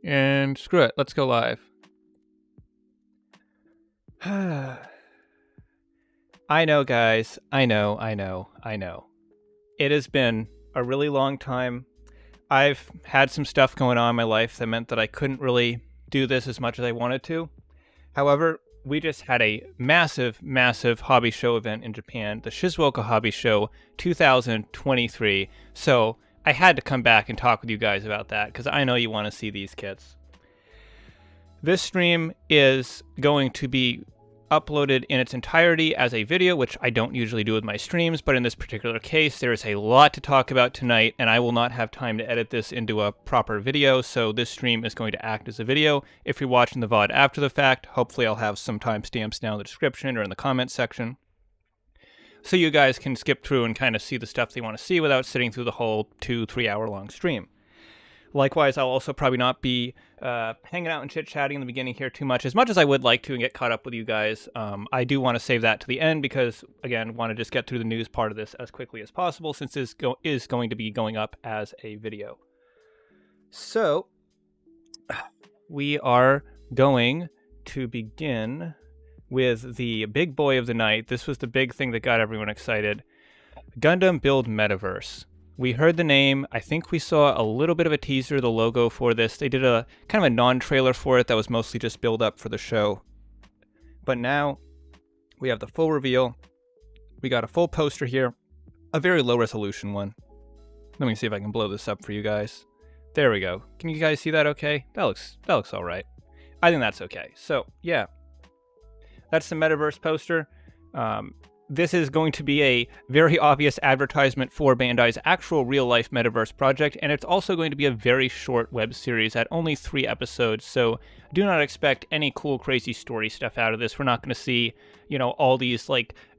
And screw it, let's go live. I know, guys. I know. It has been a really long time. I've had some stuff going on in my life that meant that I couldn't really do this as much as I wanted to. However, we just had a massive hobby show event in Japan, the Shizuoka Hobby Show 2023. So I had to come back and talk with you guys about that because I know you want to see these kits. This stream is going to be uploaded in its entirety as a video, which I don't usually do with my streams, but in this particular case, there is a lot to talk about tonight, and I will not have time to edit this into a proper video, so this stream is going to act as a video. If you're watching the VOD after the fact, hopefully I'll have some timestamps down in the description or in the comments section, so you guys can skip through and kind of see the stuff they want to see without sitting through the whole 2-3 hour long stream. Likewise, I'll also probably not be hanging out and chit-chatting in the beginning here too much as I would like to and get caught up with you guys. I do want to save that to the end because, again, want to just get through the news part of this as quickly as possible since this is going to be going up as a video. So, we are going to begin with the big boy of the night. This was the big thing that got everyone excited. Gundam Build Metaverse. We heard the name. I think we saw a little bit of a teaser, the logo for this. They did a kind of a non-trailer for it that was mostly just build up for the show. But now we have the full reveal. We got a full poster here, a very low resolution one. Let me see if I can blow this up for you guys. There we go. Can you guys see that okay? That looks all right. I think that's okay. So yeah, that's the Metaverse poster. This is going to be a very obvious advertisement for Bandai's actual real-life Metaverse project, and it's also going to be a very short web series at only 3 episodes, so do not expect any cool, crazy story stuff out of this. We're not going to see, all these,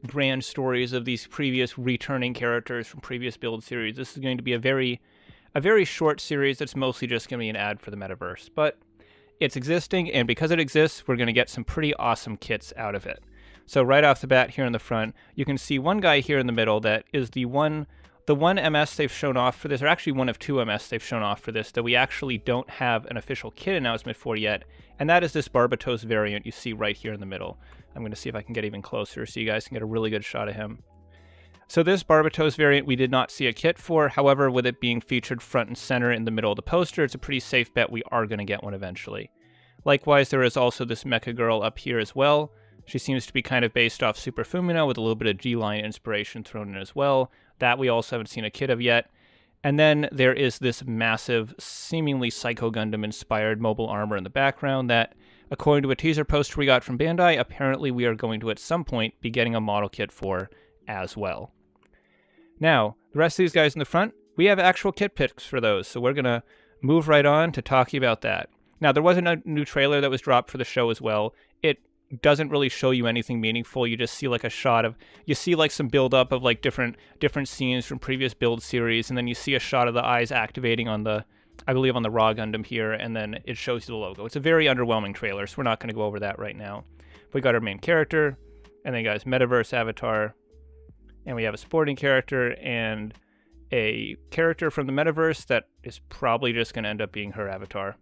grand stories of these previous returning characters from previous build series. This is going to be a very short series that's mostly just going to be an ad for the Metaverse, but it's existing, and because it exists, we're going to get some pretty awesome kits out of it. So right off the bat here in the front, you can see one guy here in the middle that is the one MS they've shown off for this, or actually one of 2 MS they've shown off for this, that we actually don't have an official kit announcement for yet, and that is this Barbatos variant you see right here in the middle. I'm going to see if I can get even closer so you guys can get a really good shot of him. So this Barbatos variant we did not see a kit for, however, with it being featured front and center in the middle of the poster, it's a pretty safe bet we are going to get one eventually. Likewise, there is also this Mecha Girl up here as well. She seems to be kind of based off Super Fumino with a little bit of G-Line inspiration thrown in as well. That we also haven't seen a kit of yet. And then there is this massive, seemingly Psycho Gundam-inspired mobile armor in the background that, according to a teaser poster we got from Bandai, apparently we are going to at some point be getting a model kit for as well. Now, the rest of these guys in the front, we have actual kit picks for those, so we're going to move right on to talking about that. Now, there was a new trailer that was dropped for the show as well. It doesn't really show you anything meaningful. You just see a shot of, some build up of different scenes from previous build series, and then you see a shot of the eyes activating on I believe on the Raw Gundam here, and then it shows you the logo. It's a very underwhelming trailer, so we're not going to go over that right now. We got our main character, and then guys, Metaverse avatar, and we have a sporting character and a character from the Metaverse that is probably just going to end up being her avatar.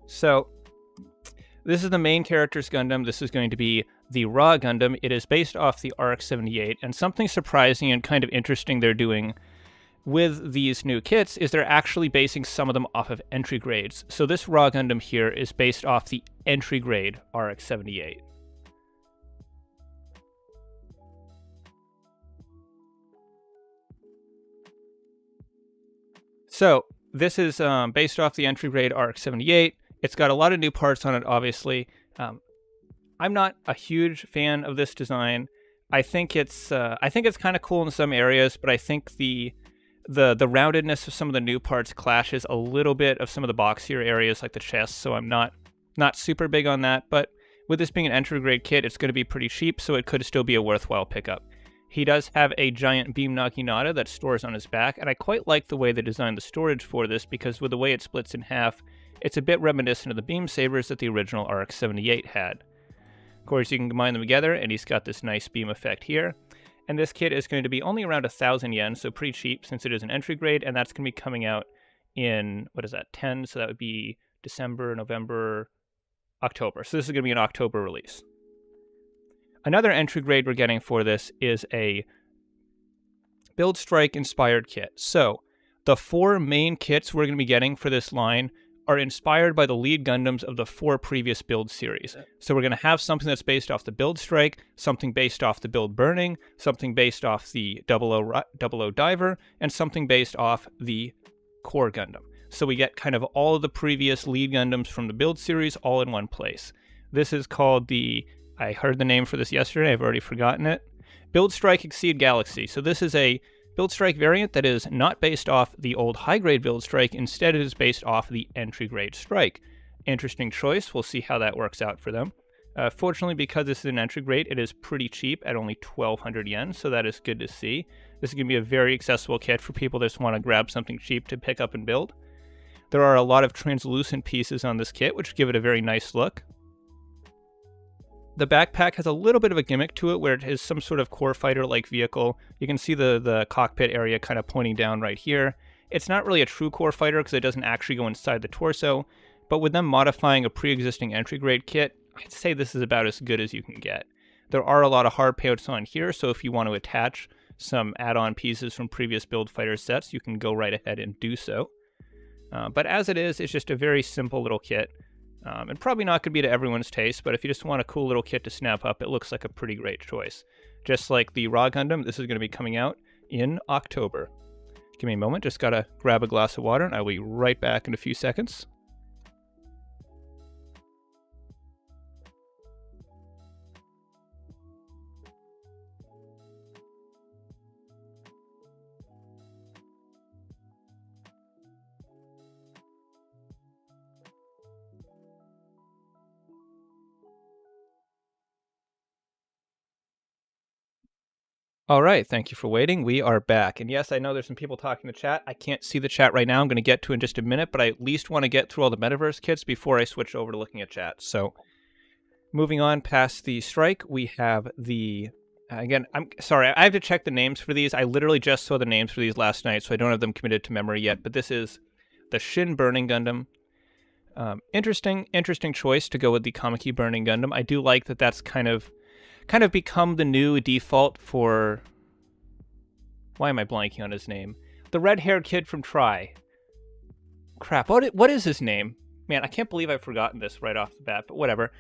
So this is the main character's Gundam. This is going to be the Raw Gundam. It is based off the RX-78, and something surprising and kind of interesting they're doing with these new kits is they're actually basing some of them off of entry grades. So this Raw Gundam here is based off the entry grade RX-78. So this is based off the entry grade RX-78. It's got a lot of new parts on it, obviously. I'm not a huge fan of this design. I think it's kind of cool in some areas, but I think the roundedness of some of the new parts clashes a little bit of some of the boxier areas like the chest, so I'm not super big on that. But with this being an entry grade kit, it's going to be pretty cheap, so it could still be a worthwhile pickup. He does have a giant beam Naginata that stores on his back, and I quite like the way they designed the storage for this because with the way it splits in half, it's a bit reminiscent of the beam sabers that the original RX-78 had. Of course, you can combine them together, and he's got this nice beam effect here. And this kit is going to be only around 1,000 yen, so pretty cheap since it is an entry grade, and that's going to be coming out in, what is that, 10? So that would be December, November, October. So this is going to be an October release. Another entry grade we're getting for this is a Build Strike inspired kit. So the 4 main kits we're going to be getting for this line are inspired by the lead Gundams of the 4 previous build series. So we're going to have something that's based off the Build Strike, something based off the Build Burning, something based off the 00 Diver, and something based off the Core Gundam. So we get kind of all of the previous lead Gundams from the build series all in one place. This is called the, I heard the name for this yesterday, I've already forgotten it, Build Strike Exceed Galaxy. So this is a Build Strike variant that is not based off the old high-grade Build Strike, instead it is based off the entry-grade Strike. Interesting choice, we'll see how that works out for them. Fortunately, because this is an entry grade, it is pretty cheap at only 1,200 yen, so that is good to see. This is going to be a very accessible kit for people that just want to grab something cheap to pick up and build. There are a lot of translucent pieces on this kit, which give it a very nice look. The backpack has a little bit of a gimmick to it, where it is some sort of core fighter-like vehicle. You can see the cockpit area kind of pointing down right here. It's not really a true core fighter because it doesn't actually go inside the torso, but with them modifying a pre-existing entry-grade kit, I'd say this is about as good as you can get. There are a lot of hard payouts on here, so if you want to attach some add-on pieces from previous Build Fighter sets, you can go right ahead and do so. But as it is, it's just a very simple little kit. And probably not going to be to everyone's taste, but if you just want a cool little kit to snap up, it looks like a pretty great choice. Just like the Raw Gundam, this is going to be coming out in October. Give me a moment, just got to grab a glass of water, and I'll be right back in a few seconds. All right, thank you for waiting. We are back. And yes, I know there's some people talking in the chat. I can't see the chat right now. I'm going to get to it in just a minute, but I at least want to get through all the Metaverse kits before I switch over to looking at chat. So moving on past the Strike, we have the... again, I'm sorry, I have to check the names for these. I literally just saw the names for these last night, so I don't have them committed to memory yet. But this is the Shin Burning Gundam. Interesting choice to go with the Kamiki Burning Gundam. I do like that that's kind of become the new default for... Why am I blanking on his name? The red-haired kid from Tri. Crap, what is his name? Man, I can't believe I've forgotten this right off the bat, but whatever.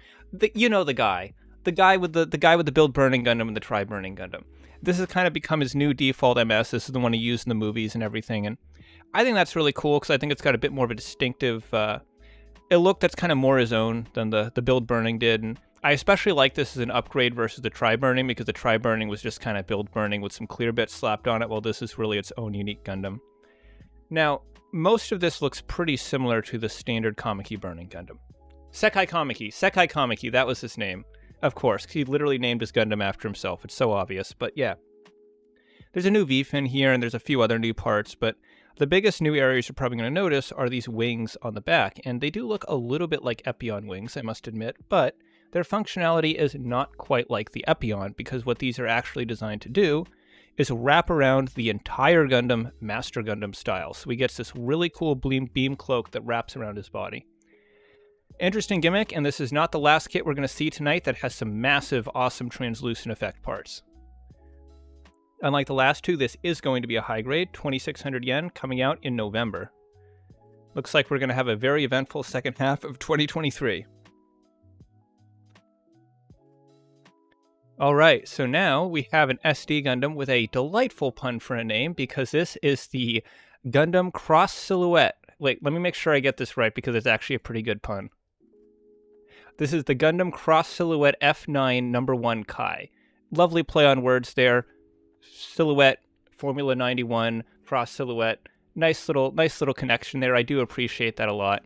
You know the guy. The guy with the Build Burning Gundam and the Tri Burning Gundam. This has kind of become his new default MS. This is the one he used in the movies and everything, and I think that's really cool because I think it's got a bit more of a distinctive a look that's kind of more his own than the Build Burning did, and I especially like this as an upgrade versus the Tri-Burning, because the Tri-Burning was just kind of Build Burning with some clear bits slapped on it, while this is really its own unique Gundam. Now, most of this looks pretty similar to the standard Kamiki Burning Gundam. Sekai Kamiki, that was his name. Of course, he literally named his Gundam after himself. It's so obvious, but yeah. There's a new V-fin here, and there's a few other new parts, but the biggest new areas you're probably going to notice are these wings on the back, and they do look a little bit like Epion wings, I must admit, but their functionality is not quite like the Epion, because what these are actually designed to do is wrap around the entire Gundam, Master Gundam style. So he gets this really cool beam cloak that wraps around his body. Interesting gimmick, and this is not the last kit we're going to see tonight that has some massive, awesome translucent effect parts. Unlike the last two, this is going to be a high grade, 2,600 yen, coming out in November. Looks like we're going to have a very eventful second half of 2023. Alright, so now we have an SD Gundam with a delightful pun for a name, because this is the Gundam Cross Silhouette. Wait, let me make sure I get this right, because it's actually a pretty good pun. This is the Gundam Cross Silhouette F9 number 1 Kai. Lovely play on words there. Silhouette, Formula 91, Cross Silhouette. Nice little connection there. I do appreciate that a lot.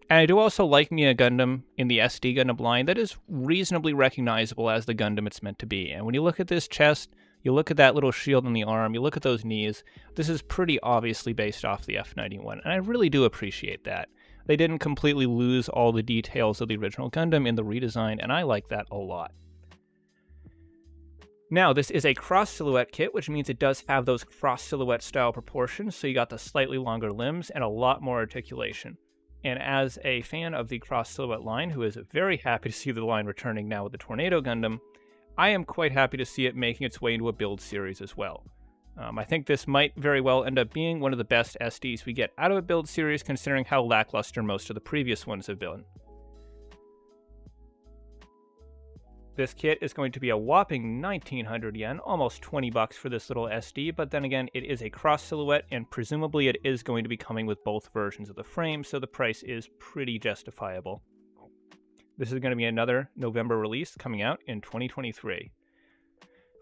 And I do also like me a Gundam in the SD Gundam line that is reasonably recognizable as the Gundam it's meant to be. And when you look at this chest, you look at that little shield on the arm, you look at those knees, this is pretty obviously based off the F91, and I really do appreciate that. They didn't completely lose all the details of the original Gundam in the redesign, and I like that a lot. Now, this is a cross silhouette kit, which means it does have those cross silhouette style proportions, so you got the slightly longer limbs and a lot more articulation. And as a fan of the cross silhouette line, who is very happy to see the line returning now with the Tornado Gundam, I am quite happy to see it making its way into a build series as well. I think this might very well end up being one of the best SDs we get out of a build series, considering how lackluster most of the previous ones have been. This kit is going to be a whopping 1,900 yen, almost 20 bucks for this little SD, but then again, it is a cross silhouette, and presumably it is going to be coming with both versions of the frame, so the price is pretty justifiable. This is going to be another November release coming out in 2023.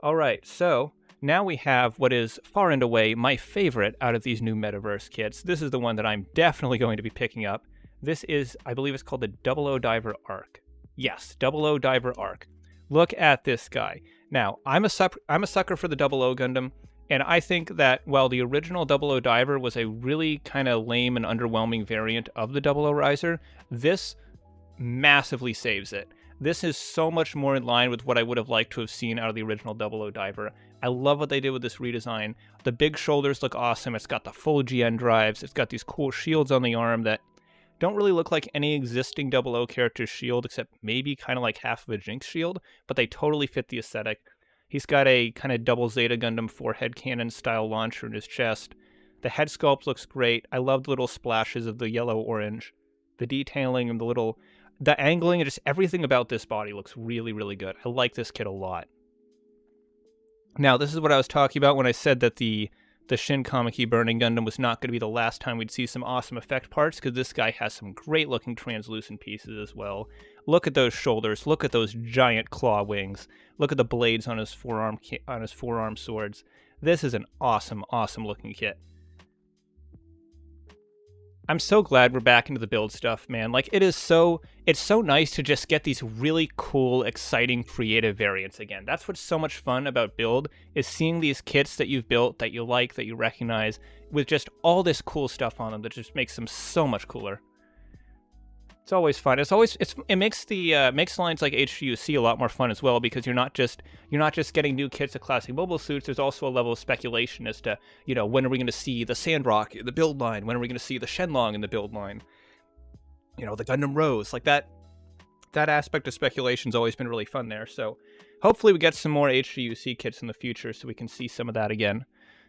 Alright, so now we have what is far and away my favorite out of these new Metaverse kits. This is the one that I'm definitely going to be picking up. This is, I believe it's called the 00 Diver Arc. Yes, 00 Diver Arc. Look at this guy. Now, I'm a sucker for the 00 Gundam, and I think that while the original 00 Diver was a really kind of lame and underwhelming variant of the 00 Riser, this massively saves it. This is so much more in line with what I would have liked to have seen out of the original 00 Diver. I love what they did with this redesign. The big shoulders look awesome. It's got the full GN drives. It's got these cool shields on the arm that don't really look like any existing 00 character's shield, except maybe kind of like half of a Jinx shield, but they totally fit the aesthetic. He's got a kind of double Zeta Gundam 4-head cannon style launcher in his chest. The head sculpt looks great. I love the little splashes of the yellow-orange. The detailing and the angling and just everything about this body looks really, really good. I like this kit a lot. Now, this is what I was talking about when I said that the Shin Kamiki Burning Gundam was not going to be the last time we'd see some awesome effect parts, because this guy has some great looking translucent pieces as well. Look at those shoulders. Look at those giant claw wings. Look at the blades on his forearm swords. This is an awesome, awesome looking kit. I'm so glad we're back into the build stuff, man. Like, it's so nice to just get these really cool, exciting, creative variants again. That's what's so much fun about build, is seeing these kits that you've built, that you like, that you recognize, with just all this cool stuff on them that just makes them so much cooler. It's always fun. It makes the lines like HGUC a lot more fun as well, because you're not just getting new kits of classic mobile suits. There's also a level of speculation as to, when are we going to see the Sandrock in the build line? When are we going to see the Shenlong in the build line? The Gundam Rose. Like that aspect of speculation's always been really fun there. So hopefully we get some more HGUC kits in the future so we can see some of that again.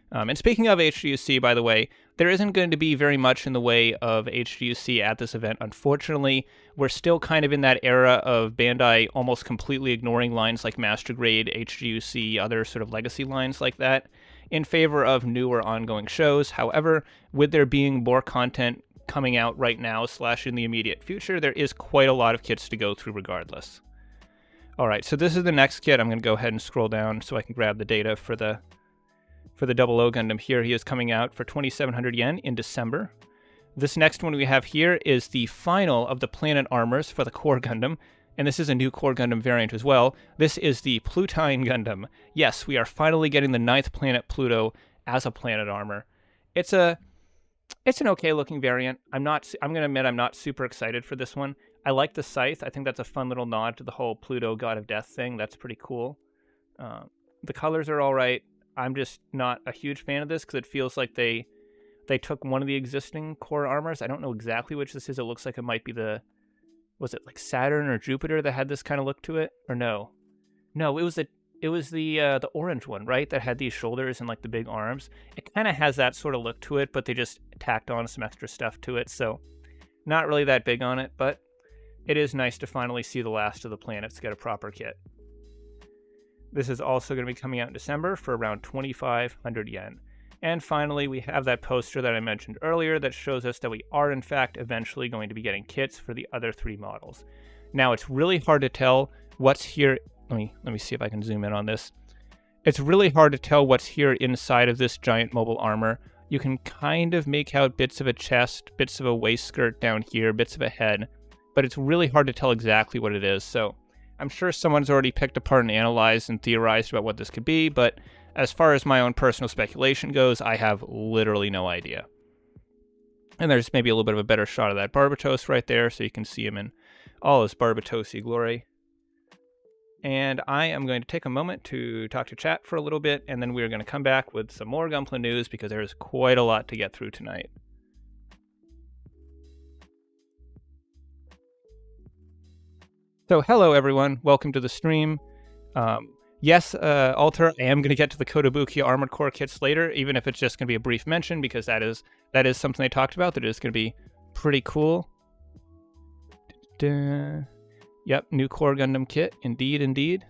And speaking of HGUC, by the way, there isn't going to be very much in the way of HGUC at this event. Unfortunately, we're still kind of in that era of Bandai almost completely ignoring lines like Master Grade, HGUC, other sort of legacy lines like that, in favor of newer ongoing shows. However, with there being more content coming out right now / in the immediate future, there is quite a lot of kits to go through regardless. Alright, so this is the next kit. I'm going to go ahead and scroll down so I can grab the data for the 00 Gundam here. He is coming out for 2,700 yen in December. This next one we have here is the final of the planet armors for the Core Gundam, and this is a new Core Gundam variant as well. This is the Plutine Gundam. Yes, we are finally getting the 9th planet Pluto as a planet armor. It's an okay looking variant. I'm going to admit I'm not super excited for this one. I like the scythe. I think that's a fun little nod to the whole Pluto God of Death thing. That's pretty cool. The colors are all right. I'm just not a huge fan of this because it feels like they took one of the existing core armors. I don't know exactly which this is. It looks like it might be was it like Saturn or Jupiter that had this kind of look to it? Or no? No, it was the orange one, right? That had these shoulders and like the big arms. It kind of has that sort of look to it, but they just tacked on some extra stuff to it. So not really that big on it, but it is nice to finally see the last of the planets get a proper kit. This is also going to be coming out in December for around 2,500 yen. And finally, we have that poster that I mentioned earlier that shows us that we are, in fact, eventually going to be getting kits for the other 3 models. Now, it's really hard to tell what's here. Let me see if I can zoom in on this. It's really hard to tell what's here inside of this giant mobile armor. You can kind of make out bits of a chest, bits of a waist skirt down here, bits of a head, but it's really hard to tell exactly what it is. So I'm sure someone's already picked apart and analyzed and theorized about what this could be, but as far as my own personal speculation goes, I have literally no idea. And there's maybe a little bit of a better shot of that Barbatos right there, so you can see him in all his Barbatosi glory. And I am going to take a moment to talk to chat for a little bit, and then we're going to come back with some more Gunpla news because there's quite a lot to get through tonight. So hello everyone, welcome to the stream. Yes, Alter, I am going to get to the Koto Armored Core kits later, even if it's just going to be a brief mention, because that is something they talked about that is going to be pretty cool. Yep, new Core Gundam kit, indeed.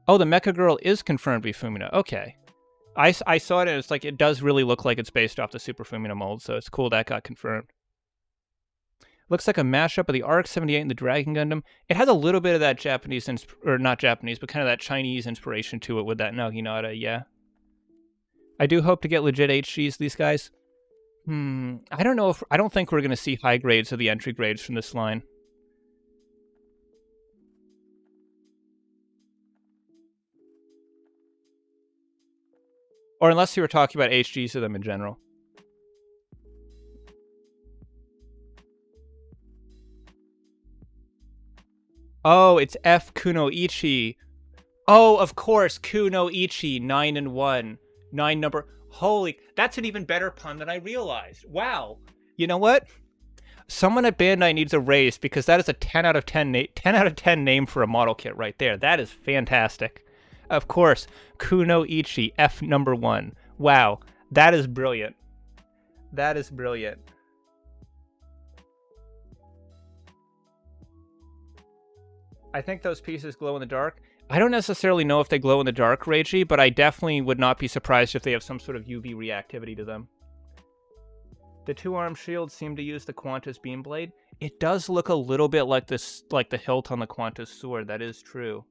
Oh, the Mecha Girl is confirmed to be Fumina. Okay. I saw it and it's like, it does really look like it's based off the Super Fumina mold, so it's cool that got confirmed. Looks like a mashup of the RX-78 and the Dragon Gundam. It has a little bit of that Japanese, or not Japanese, but kind of that Chinese inspiration to it with that Naginata, yeah. I do hope to get legit HGs, these guys. I don't think we're going to see high grades of the entry grades from this line. Or unless you were talking about HGs of them in general. Oh, it's F Kunoichi. Oh, of course, Kunoichi, 9 and 1. 9 number. Holy, that's an even better pun than I realized. Wow. You know what? Someone at Bandai needs a raise because that is a 10 out of 10 name for a model kit right there. That is fantastic. Of course, Kunoichi, F number 1. Wow, that is brilliant. That is brilliant. I think those pieces glow in the dark. I don't necessarily know if they glow in the dark, Reiji, but I definitely would not be surprised if they have some sort of UV reactivity to them. The two-arm shields seem to use the Qantas beam blade. It does look a little bit like this, like the hilt on the Qantas sword. That is true.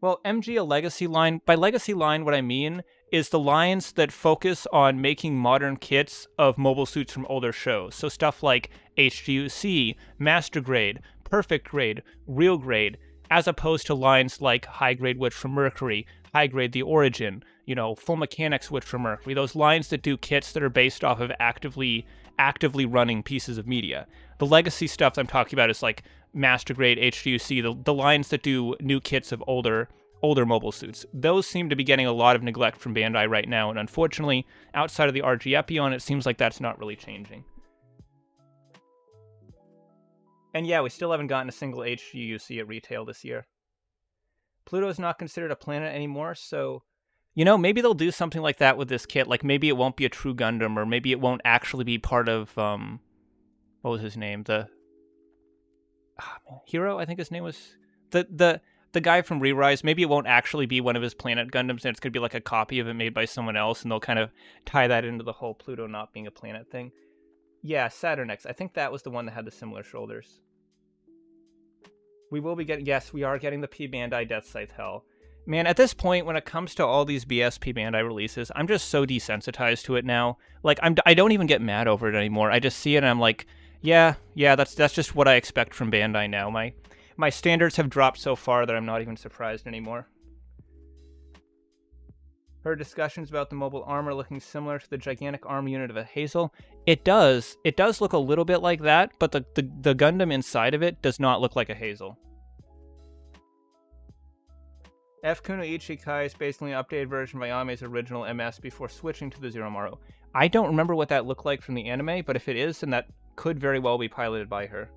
Well, MG a legacy line. By legacy line, what I mean is the lines that focus on making modern kits of mobile suits from older shows. So stuff like HGUC, Master Grade, Perfect Grade, Real Grade, as opposed to lines like High Grade Witch from Mercury, High Grade The Origin, you know, Full Mechanics Witch from Mercury, those lines that do kits that are based off of actively running pieces of media. The legacy stuff I'm talking about is like Master Grade, HGUC, the lines that do new kits of older mobile suits. Those seem to be getting a lot of neglect from Bandai right now, and unfortunately, outside of the RG Epion, it seems like that's not really changing. And yeah, we still haven't gotten a single HGUC at retail this year. Pluto's not considered a planet anymore, so, you know, maybe they'll do something like that with this kit. Like, maybe it won't be a true Gundam, or maybe it won't actually be part of, what was his name? Hero, I think his name was? The guy from Re-Rise. Maybe it won't actually be one of his planet Gundams, and it's going to be like a copy of it made by someone else, and they'll kind of tie that into the whole Pluto not being a planet thing. Yeah, Saturn X. I think that was the one that had the similar shoulders. We will be getting... Yes, we are getting the P Bandai Death Scythe Hell. Man, at this point, when it comes to all these BS P Bandai releases, I'm just so desensitized to it now. Like, I don't even get mad over it anymore. I just see it and I'm like, yeah, that's just what I expect from Bandai now. My standards have dropped so far that I'm not even surprised anymore. Heard discussions about the mobile armor looking similar to the gigantic arm unit of a Hazel. It does look a little bit like that, but the Gundam inside of it does not look like a Hazel. F Kunoichi Kai is basically an updated version of Ayame's original MS before switching to the Zero Maru. I don't remember what that looked like from the anime, but if it is, then that could very well be piloted by her.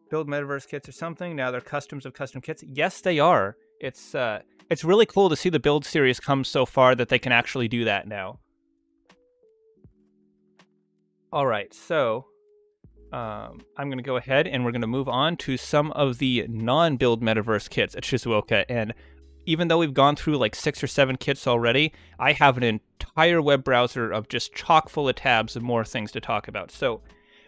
Build Metaverse kits or something. Now they're customs of custom kits. Yes, they are. It's really cool to see the build series come so far that they can actually do that now. All right, so I'm going to go ahead and we're going to move on to some of the non-build Metaverse kits at Shizuoka. And even though we've gone through like 6 or 7 kits already, I have an entire web browser of just chock full of tabs of more things to talk about. So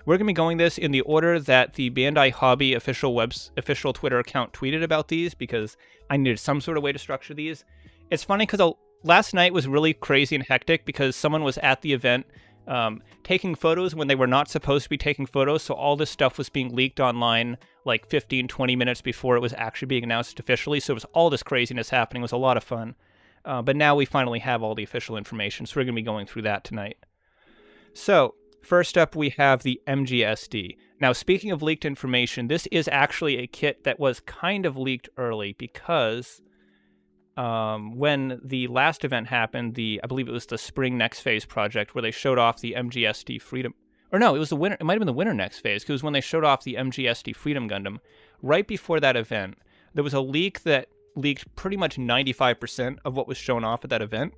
we're going to be going this in the order that the Bandai Hobby official Twitter account tweeted about these, because I needed some sort of way to structure these. It's funny because last night was really crazy and hectic because someone was at the event taking photos when they were not supposed to be taking photos, so all this stuff was being leaked online like 15-20 minutes before it was actually being announced officially, so it was all this craziness happening. It was a lot of fun. But now we finally have all the official information, so we're going to be going through that tonight. So, First up, we have the MGSD. Now, speaking of leaked information, this is actually a kit that was kind of leaked early because when the last event happened, I believe it was the Spring Next Phase project where they showed off the MGSD Freedom. Or no, it was the winter. It might have been the Winter Next Phase because when they showed off the MGSD Freedom Gundam, right before that event, there was a leak that leaked pretty much 95% of what was shown off at that event.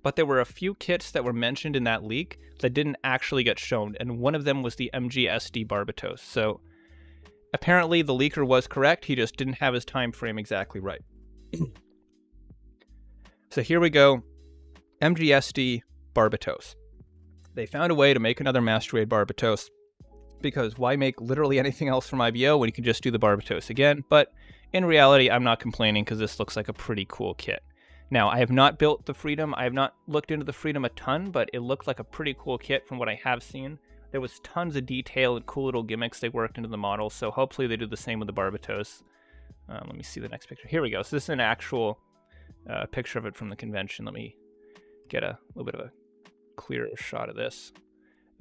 But there were a few kits that were mentioned in that leak that didn't actually get shown, and one of them was the MGSD Barbatos. So apparently the leaker was correct, he just didn't have his time frame exactly right. So here we go, MGSD Barbatos. They found a way to make another Master Grade Barbatos, because why make literally anything else from IBO when you can just do the Barbatos again? But in reality, I'm not complaining because this looks like a pretty cool kit. Now, I have not built the Freedom. I have not looked into the Freedom a ton, but it looked like a pretty cool kit from what I have seen. There was tons of detail and cool little gimmicks they worked into the model, so hopefully they do the same with the Barbatos. Let me see the next picture. Here we go. So this is an actual picture of it from the convention. Let me get a little bit of a clearer shot of this.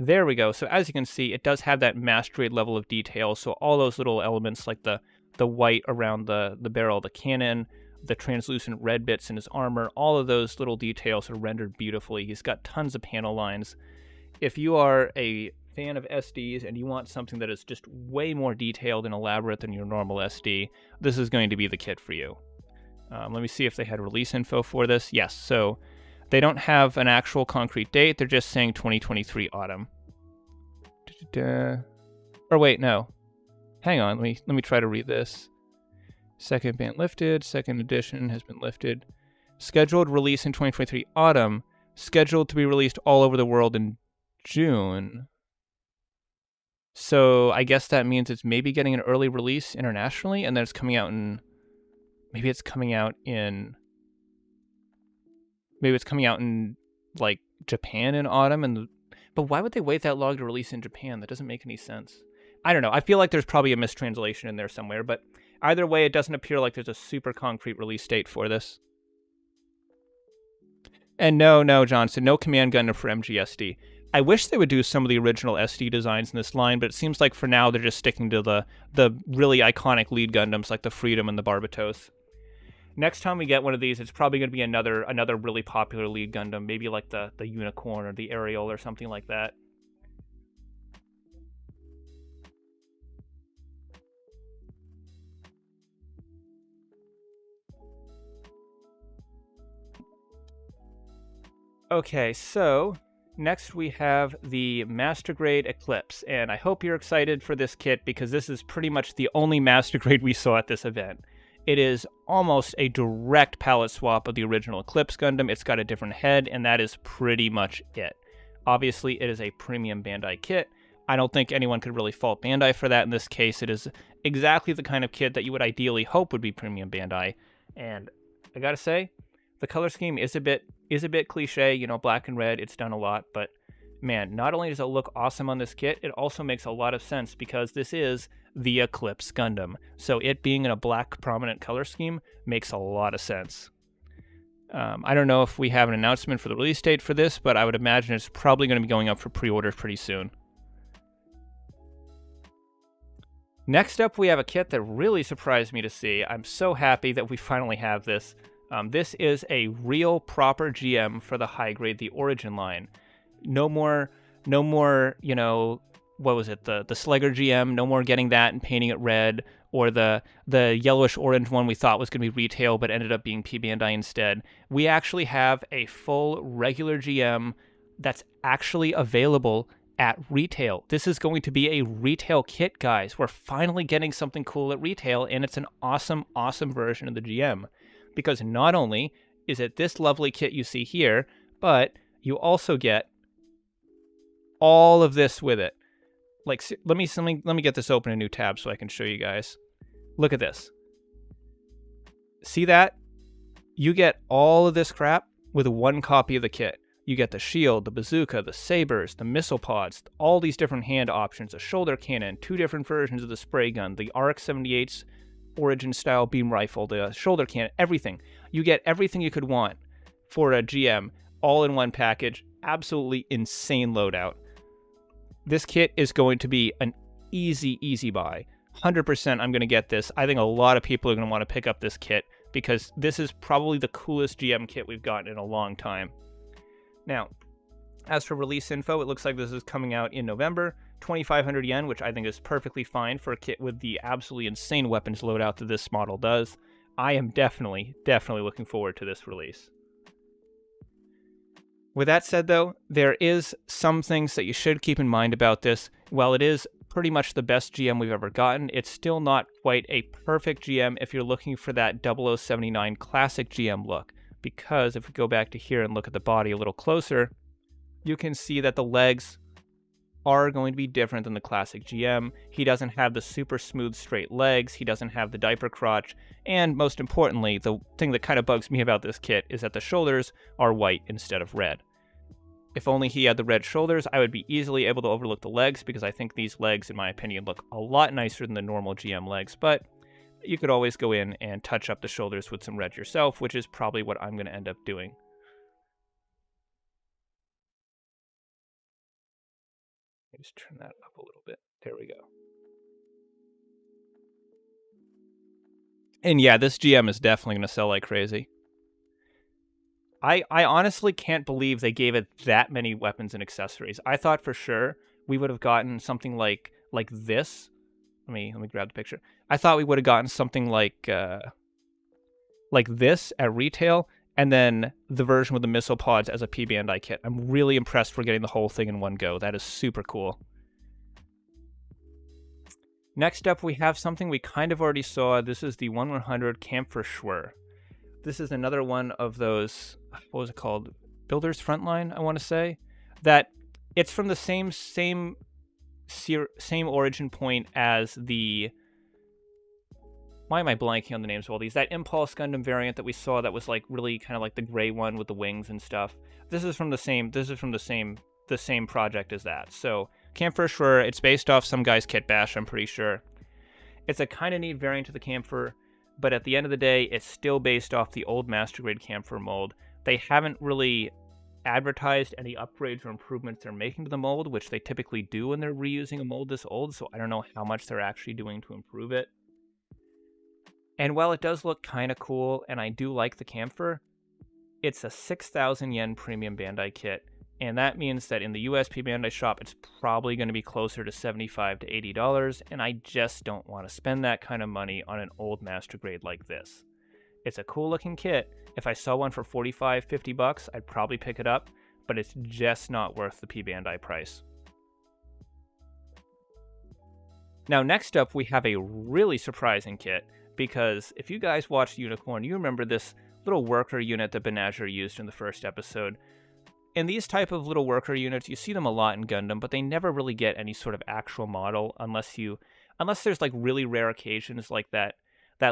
There we go. So as you can see, it does have that Master Grade level of detail. So all those little elements like the white around the barrel, the cannon, the translucent red bits in his armor, all of those little details are rendered beautifully. He's got tons of panel lines. If you are a fan of SDs and you want something that is just way more detailed and elaborate than your normal SD, this is going to be the kit for you. Let me see if they had release info for this. Yes, so they don't have an actual concrete date. They're just saying 2023 autumn. Or wait, no. Hang on, let me try to read this. Second ban lifted, second edition has been lifted. Scheduled release in 2023 autumn, scheduled to be released all over the world in June. So I guess that means it's maybe getting an early release internationally, and then it's coming out in... Maybe it's coming out in like Japan in autumn, but why would they wait that long to release in Japan? That doesn't make any sense. I don't know. I feel like there's probably a mistranslation in there somewhere, but either way, it doesn't appear like there's a super concrete release date for this. And no, Johnson, no Command Gundam for MGSD. I wish they would do some of the original SD designs in this line, but it seems like for now they're just sticking to the really iconic lead Gundams like the Freedom and the Barbatos. Next time we get one of these, it's probably going to be another really popular lead Gundam, maybe like the Unicorn or the Ariel or something like that. Okay, so next we have the Master Grade Eclipse, and I hope you're excited for this kit because this is pretty much the only Master Grade we saw at this event. It is almost a direct palette swap of the original Eclipse Gundam. It's got a different head, and that is pretty much it. Obviously, it is a premium Bandai kit. I don't think anyone could really fault Bandai for that. In this case, it is exactly the kind of kit that you would ideally hope would be premium Bandai. And I gotta say, the color scheme is a bit cliche, you know, black and red. It's done a lot, but man, not only does it look awesome on this kit, it also makes a lot of sense because this is the Eclipse Gundam. So it being in a black prominent color scheme makes a lot of sense. I don't know if we have an announcement for the release date for this, but I would imagine it's probably going to be going up for pre-orders pretty soon. Next up, we have a kit that really surprised me to see. I'm so happy that we finally have this. This is a real proper GM for the high grade, the Origin line. No more, you know, what was it, the Slegger GM, no more getting that and painting it red, or the yellowish orange one we thought was going to be retail but ended up being P Bandai instead. We actually have a full regular GM that's actually available at retail. This is going to be a retail kit, guys. We're finally getting something cool at retail, and it's an awesome, awesome version of the GM. Because not only is it this lovely kit you see here, but you also get all of this with it. Like, let me get this open in a new tab so I can show you guys. Look at this. See that? You get all of this crap with one copy of the kit. You get the shield, the bazooka, the sabers, the missile pods, all these different hand options, a shoulder cannon, 2 different versions of the spray gun, the RX-78's Origin style beam rifle, the shoulder cannon, everything. You get everything you could want for a GM all in one package. Absolutely insane loadout. This kit is going to be an easy buy. 100% I'm going to get this. I think a lot of people are going to want to pick up this kit because this is probably the coolest GM kit we've gotten in a long time. Now, as for release info, it looks like this is coming out in November. 2,500 yen, which I think is perfectly fine for a kit with the absolutely insane weapons loadout that this model does. I am definitely looking forward to this release. With that said, though, there is some things that you should keep in mind about this. While it is pretty much the best GM we've ever gotten, it's still not quite a perfect GM if you're looking for that 0079 classic GM look. Because if we go back to here and look at the body a little closer, you can see that the legs are going to be different than the classic GM. He doesn't have the super smooth straight legs, he doesn't have the diaper crotch, and most importantly, the thing that kind of bugs me about this kit is that the shoulders are white instead of red. If only he had the red shoulders, I would be easily able to overlook the legs, because I think these legs, in my opinion, look a lot nicer than the normal GM legs, but you could always go in and touch up the shoulders with some red yourself, which is probably what I'm going to end up doing. Just turn that up a little bit. There we go. And yeah, this GM is definitely going to sell like crazy. I honestly can't believe they gave it that many weapons and accessories. I thought for sure we would have gotten something like this. Let me grab the picture. I thought we would have gotten something like this at retail, and then the version with the missile pods as a P Bandai kit. I'm really impressed we're getting the whole thing in one go. That is super cool. Next up, we have something we kind of already saw. This is the 1100 Kampfer Schwer. This is another one of those, what was it called? Builder's Frontline, I want to say. That it's from the same origin point as the... Why am I blanking on the names of all these? That Impulse Gundam variant that we saw that was like really kind of like the gray one with the wings and stuff. This is from the same project as that. So Kampfer Schwer, it's based off some guy's kit bash, I'm pretty sure. It's a kind of neat variant of the Kampfer, but at the end of the day, it's still based off the old Master Grade Kampfer mold. They haven't really advertised any upgrades or improvements they're making to the mold, which they typically do when they're reusing a mold this old, so I don't know how much they're actually doing to improve it. And while it does look kind of cool, and I do like the Kampfer, it's a 6,000 yen premium Bandai kit, and that means that in the USP Bandai shop, it's probably going to be closer to $75 to $80, and I just don't want to spend that kind of money on an old Master Grade like this. It's a cool looking kit. If I saw one for $45, $50, I'd probably pick it up, but it's just not worth the P Bandai price. Now next up, we have a really surprising kit, because if you guys watched Unicorn, you remember this little worker unit that Banagher used in the first episode. In these type of little worker units, you see them a lot in Gundam, but they never really get any sort of actual model unless there's like really rare occasions like that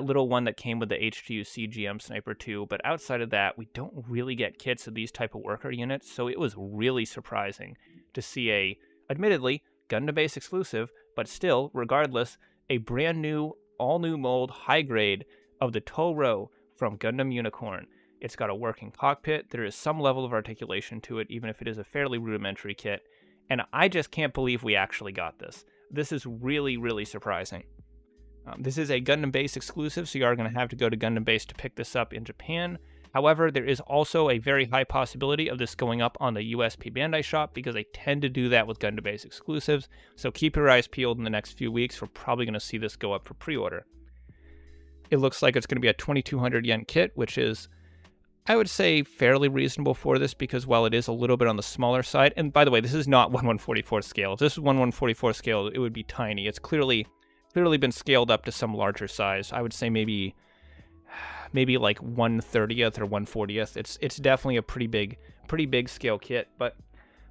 little one that came with the HGUC GM Sniper 2, but outside of that, we don't really get kits of these type of worker units, so it was really surprising to see a, admittedly, Gundam base exclusive, but still, regardless, a brand new, all new mold, high grade of the TOLRO from Gundam Unicorn. It's got a working cockpit, there is some level of articulation to it, even if it is a fairly rudimentary kit, and I just can't believe we actually got this. This is really surprising. This is a Gundam base exclusive, so you are going to have to go to Gundam base to pick this up in Japan. However, there is also a very high possibility of this going up on the USP Bandai shop, because they tend to do that with Gundam base exclusives, so keep your eyes peeled in the next few weeks. We're probably going to see this go up for pre-order. It looks like it's going to be a 2,200 yen kit, which is, I would say, fairly reasonable for this, because while it is a little bit on the smaller side, and by the way, this is not 1/144 scale. If this was 1/144 scale, it would be tiny. It's clearly been scaled up to some larger size. I would say maybe like 1/30th or 1/40th. It's definitely a pretty big scale kit, but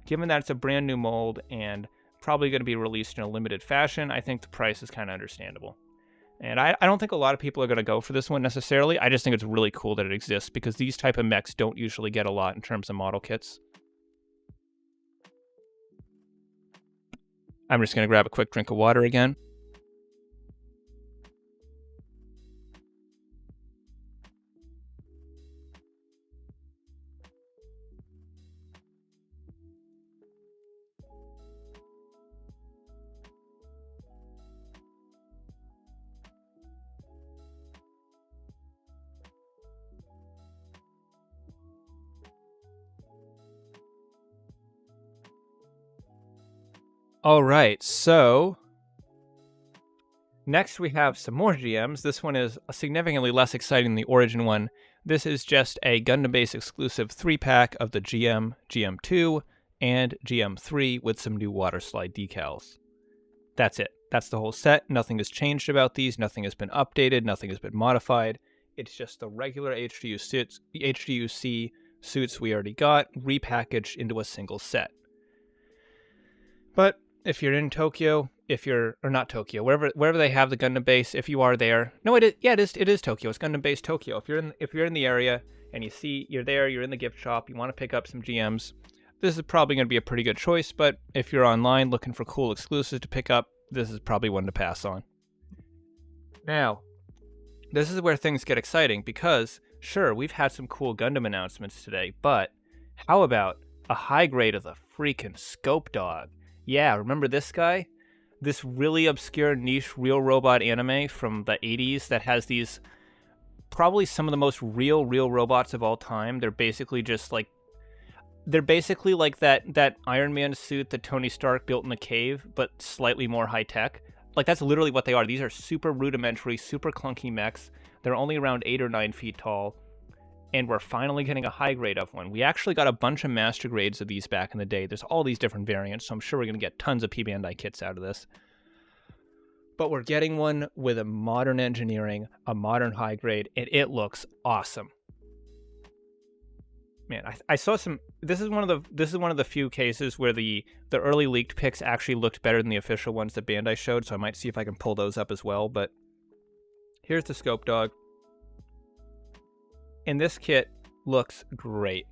given that it's a brand new mold and probably going to be released in a limited fashion, I think the price is kind of understandable. And I don't think a lot of people are going to go for this one necessarily. I just think it's really cool that it exists, because these type of mechs don't usually get a lot in terms of model kits. I'm just going to grab a quick drink of water again. All right, so next we have some more GMs. This one is significantly less exciting than the Origin one. This is just a Gundam Base exclusive 3-pack of the GM, GM2, and GM3 with some new water slide decals. That's it. That's the whole set. Nothing has changed about these. Nothing has been updated. Nothing has been modified. It's just the regular HGUC suits we already got, repackaged into a single set. But if you're in Tokyo, or not Tokyo, wherever they have the Gundam base, if you are there, no, it is Tokyo. It's Gundam base Tokyo. If you're in the area and you're there, you're in the gift shop, you want to pick up some GMs, this is probably going to be a pretty good choice. But if you're online looking for cool exclusives to pick up, this is probably one to pass on. Now, this is where things get exciting because, sure, we've had some cool Gundam announcements today, but how about a high grade of the freaking Scopedog? Yeah, remember this guy? This really obscure niche real robot anime from the 80s that has these probably some of the most real robots of all time. They're basically like that Iron Man suit that Tony Stark built in the cave, but slightly more high tech. Like, that's literally what they are. These are super rudimentary, super clunky mechs. They're only around 8 or 9 feet tall. And we're finally getting a high grade of one. We actually got a bunch of master grades of these back in the day. There's all these different variants, so I'm sure we're going to get tons of P Bandai kits out of this. But we're getting one with a modern engineering, a modern high grade, and it looks awesome. Man, I saw some. This is one of the few cases where the early leaked pics actually looked better than the official ones that Bandai showed. So I might see if I can pull those up as well. But here's the Scopedog. And this kit looks great.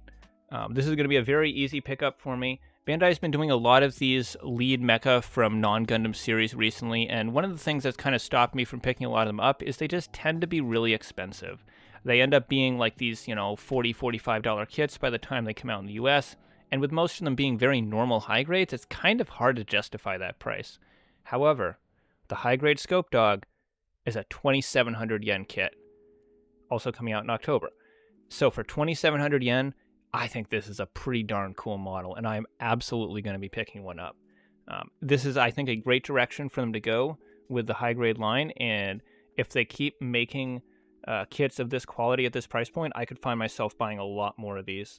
This is going to be a very easy pickup for me. Bandai's been doing a lot of these lead mecha from non-Gundam series recently, and one of the things that's kind of stopped me from picking a lot of them up is they just tend to be really expensive. They end up being like these, $40, $45 kits by the time they come out in the US, and with most of them being very normal high grades, it's kind of hard to justify that price. However, the high grade Scopedog is a 2,700 yen kit, also coming out in October. So for 2,700 yen, I think this is a pretty darn cool model, and I'm absolutely going to be picking one up. This is, I think, a great direction for them to go with the high-grade line, and if they keep making kits of this quality at this price point, I could find myself buying a lot more of these.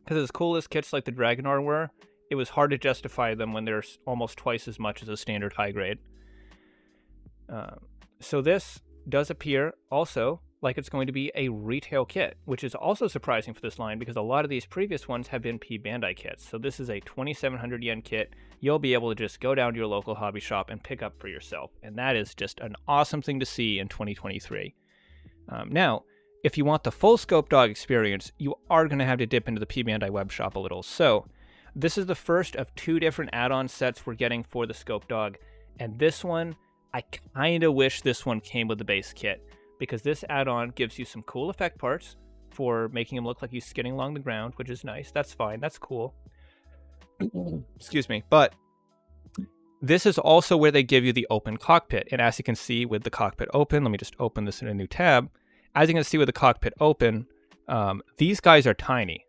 Because as cool as kits like the Dragonar were, it was hard to justify them when they're almost twice as much as a standard high-grade. So this does appear also like it's going to be a retail kit, which is also surprising for this line because a lot of these previous ones have been P Bandai kits. So this is a 2,700 yen kit. You'll be able to just go down to your local hobby shop and pick up for yourself. And that is just an awesome thing to see in 2023. Now, if you want the full Scopedog experience, you are going to have to dip into the P Bandai web shop a little. So this is the first of 2 different add-on sets we're getting for the Scopedog. And this one, I kind of wish this one came with the base kit, because this add-on gives you some cool effect parts for making him look like he's skidding along the ground, which is nice. That's fine. That's cool. Excuse me. But this is also where they give you the open cockpit. And as you can see with the cockpit open, let me just open this in a new tab. As you can see with the cockpit open, these guys are tiny.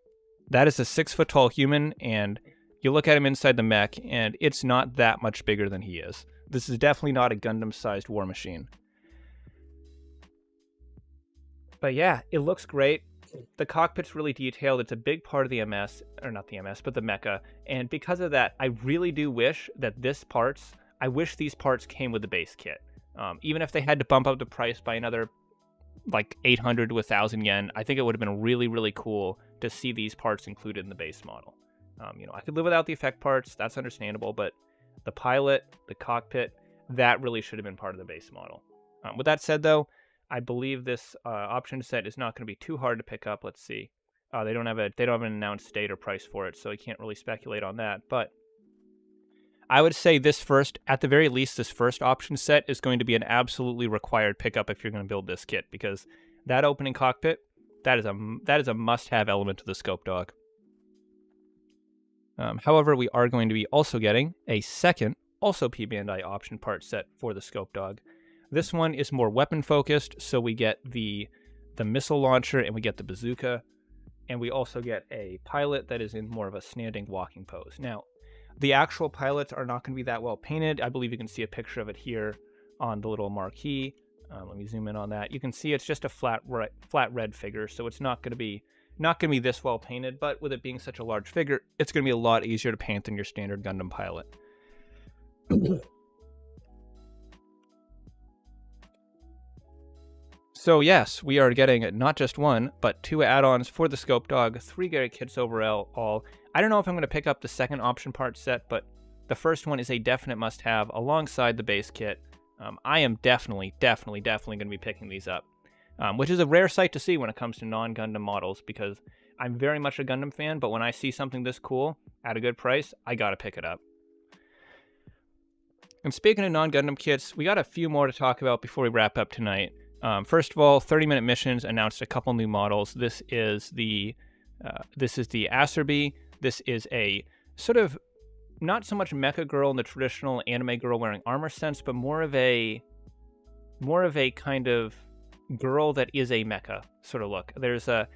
That is a 6-foot-tall human, and you look at him inside the mech, and it's not that much bigger than he is. This is definitely not a Gundam-sized war machine. But yeah, it looks great. The cockpit's really detailed. It's a big part of the MS, or not the MS, but the mecha. And because of that, I really do wish that these parts came with the base kit. Even if they had to bump up the price by another like 800 to 1,000 yen, I think it would have been really, really cool to see these parts included in the base model. I could live without the effect parts. That's understandable, but the pilot, the cockpit, that really should have been part of the base model. With that said, though, I believe this option set is not going to be too hard to pick up. Let's see. They don't have an announced date or price for it, so I can't really speculate on that. But I would say at the very least, this first option set is going to be an absolutely required pickup if you're going to build this kit, because that opening cockpit, that is a must-have element to the Scopedog. However, we are going to be also getting a second, also P Bandai option part set for the Scopedog. This one is more weapon focused, so we get the missile launcher and we get the bazooka, and we also get a pilot that is in more of a standing walking pose. Now, The actual pilots are not going to be that well painted. I believe you can see a picture of it here on the little marquee. Let me zoom in on that. You can see it's just a flat red figure, so it's not going to be this well painted. But with it being such a large figure, it's going to be a lot easier to paint than your standard Gundam pilot. So yes, we are getting not just one, but 2 add-ons for the Scopedog, 3 great kits overall. I don't know if I'm going to pick up the second option part set, but the first one is a definite must-have alongside the base kit. I am definitely going to be picking these up, which is a rare sight to see when it comes to non-Gundam models, because I'm very much a Gundam fan, but when I see something this cool at a good price, I gotta pick it up. And speaking of non-Gundam kits, we got a few more to talk about before we wrap up tonight. First of all, 30-minute missions announced a couple new models. This is the Acerbi. This is a sort of not so much mecha girl in the traditional anime girl wearing armor sense, but more of a kind of girl that is a mecha sort of look. There's a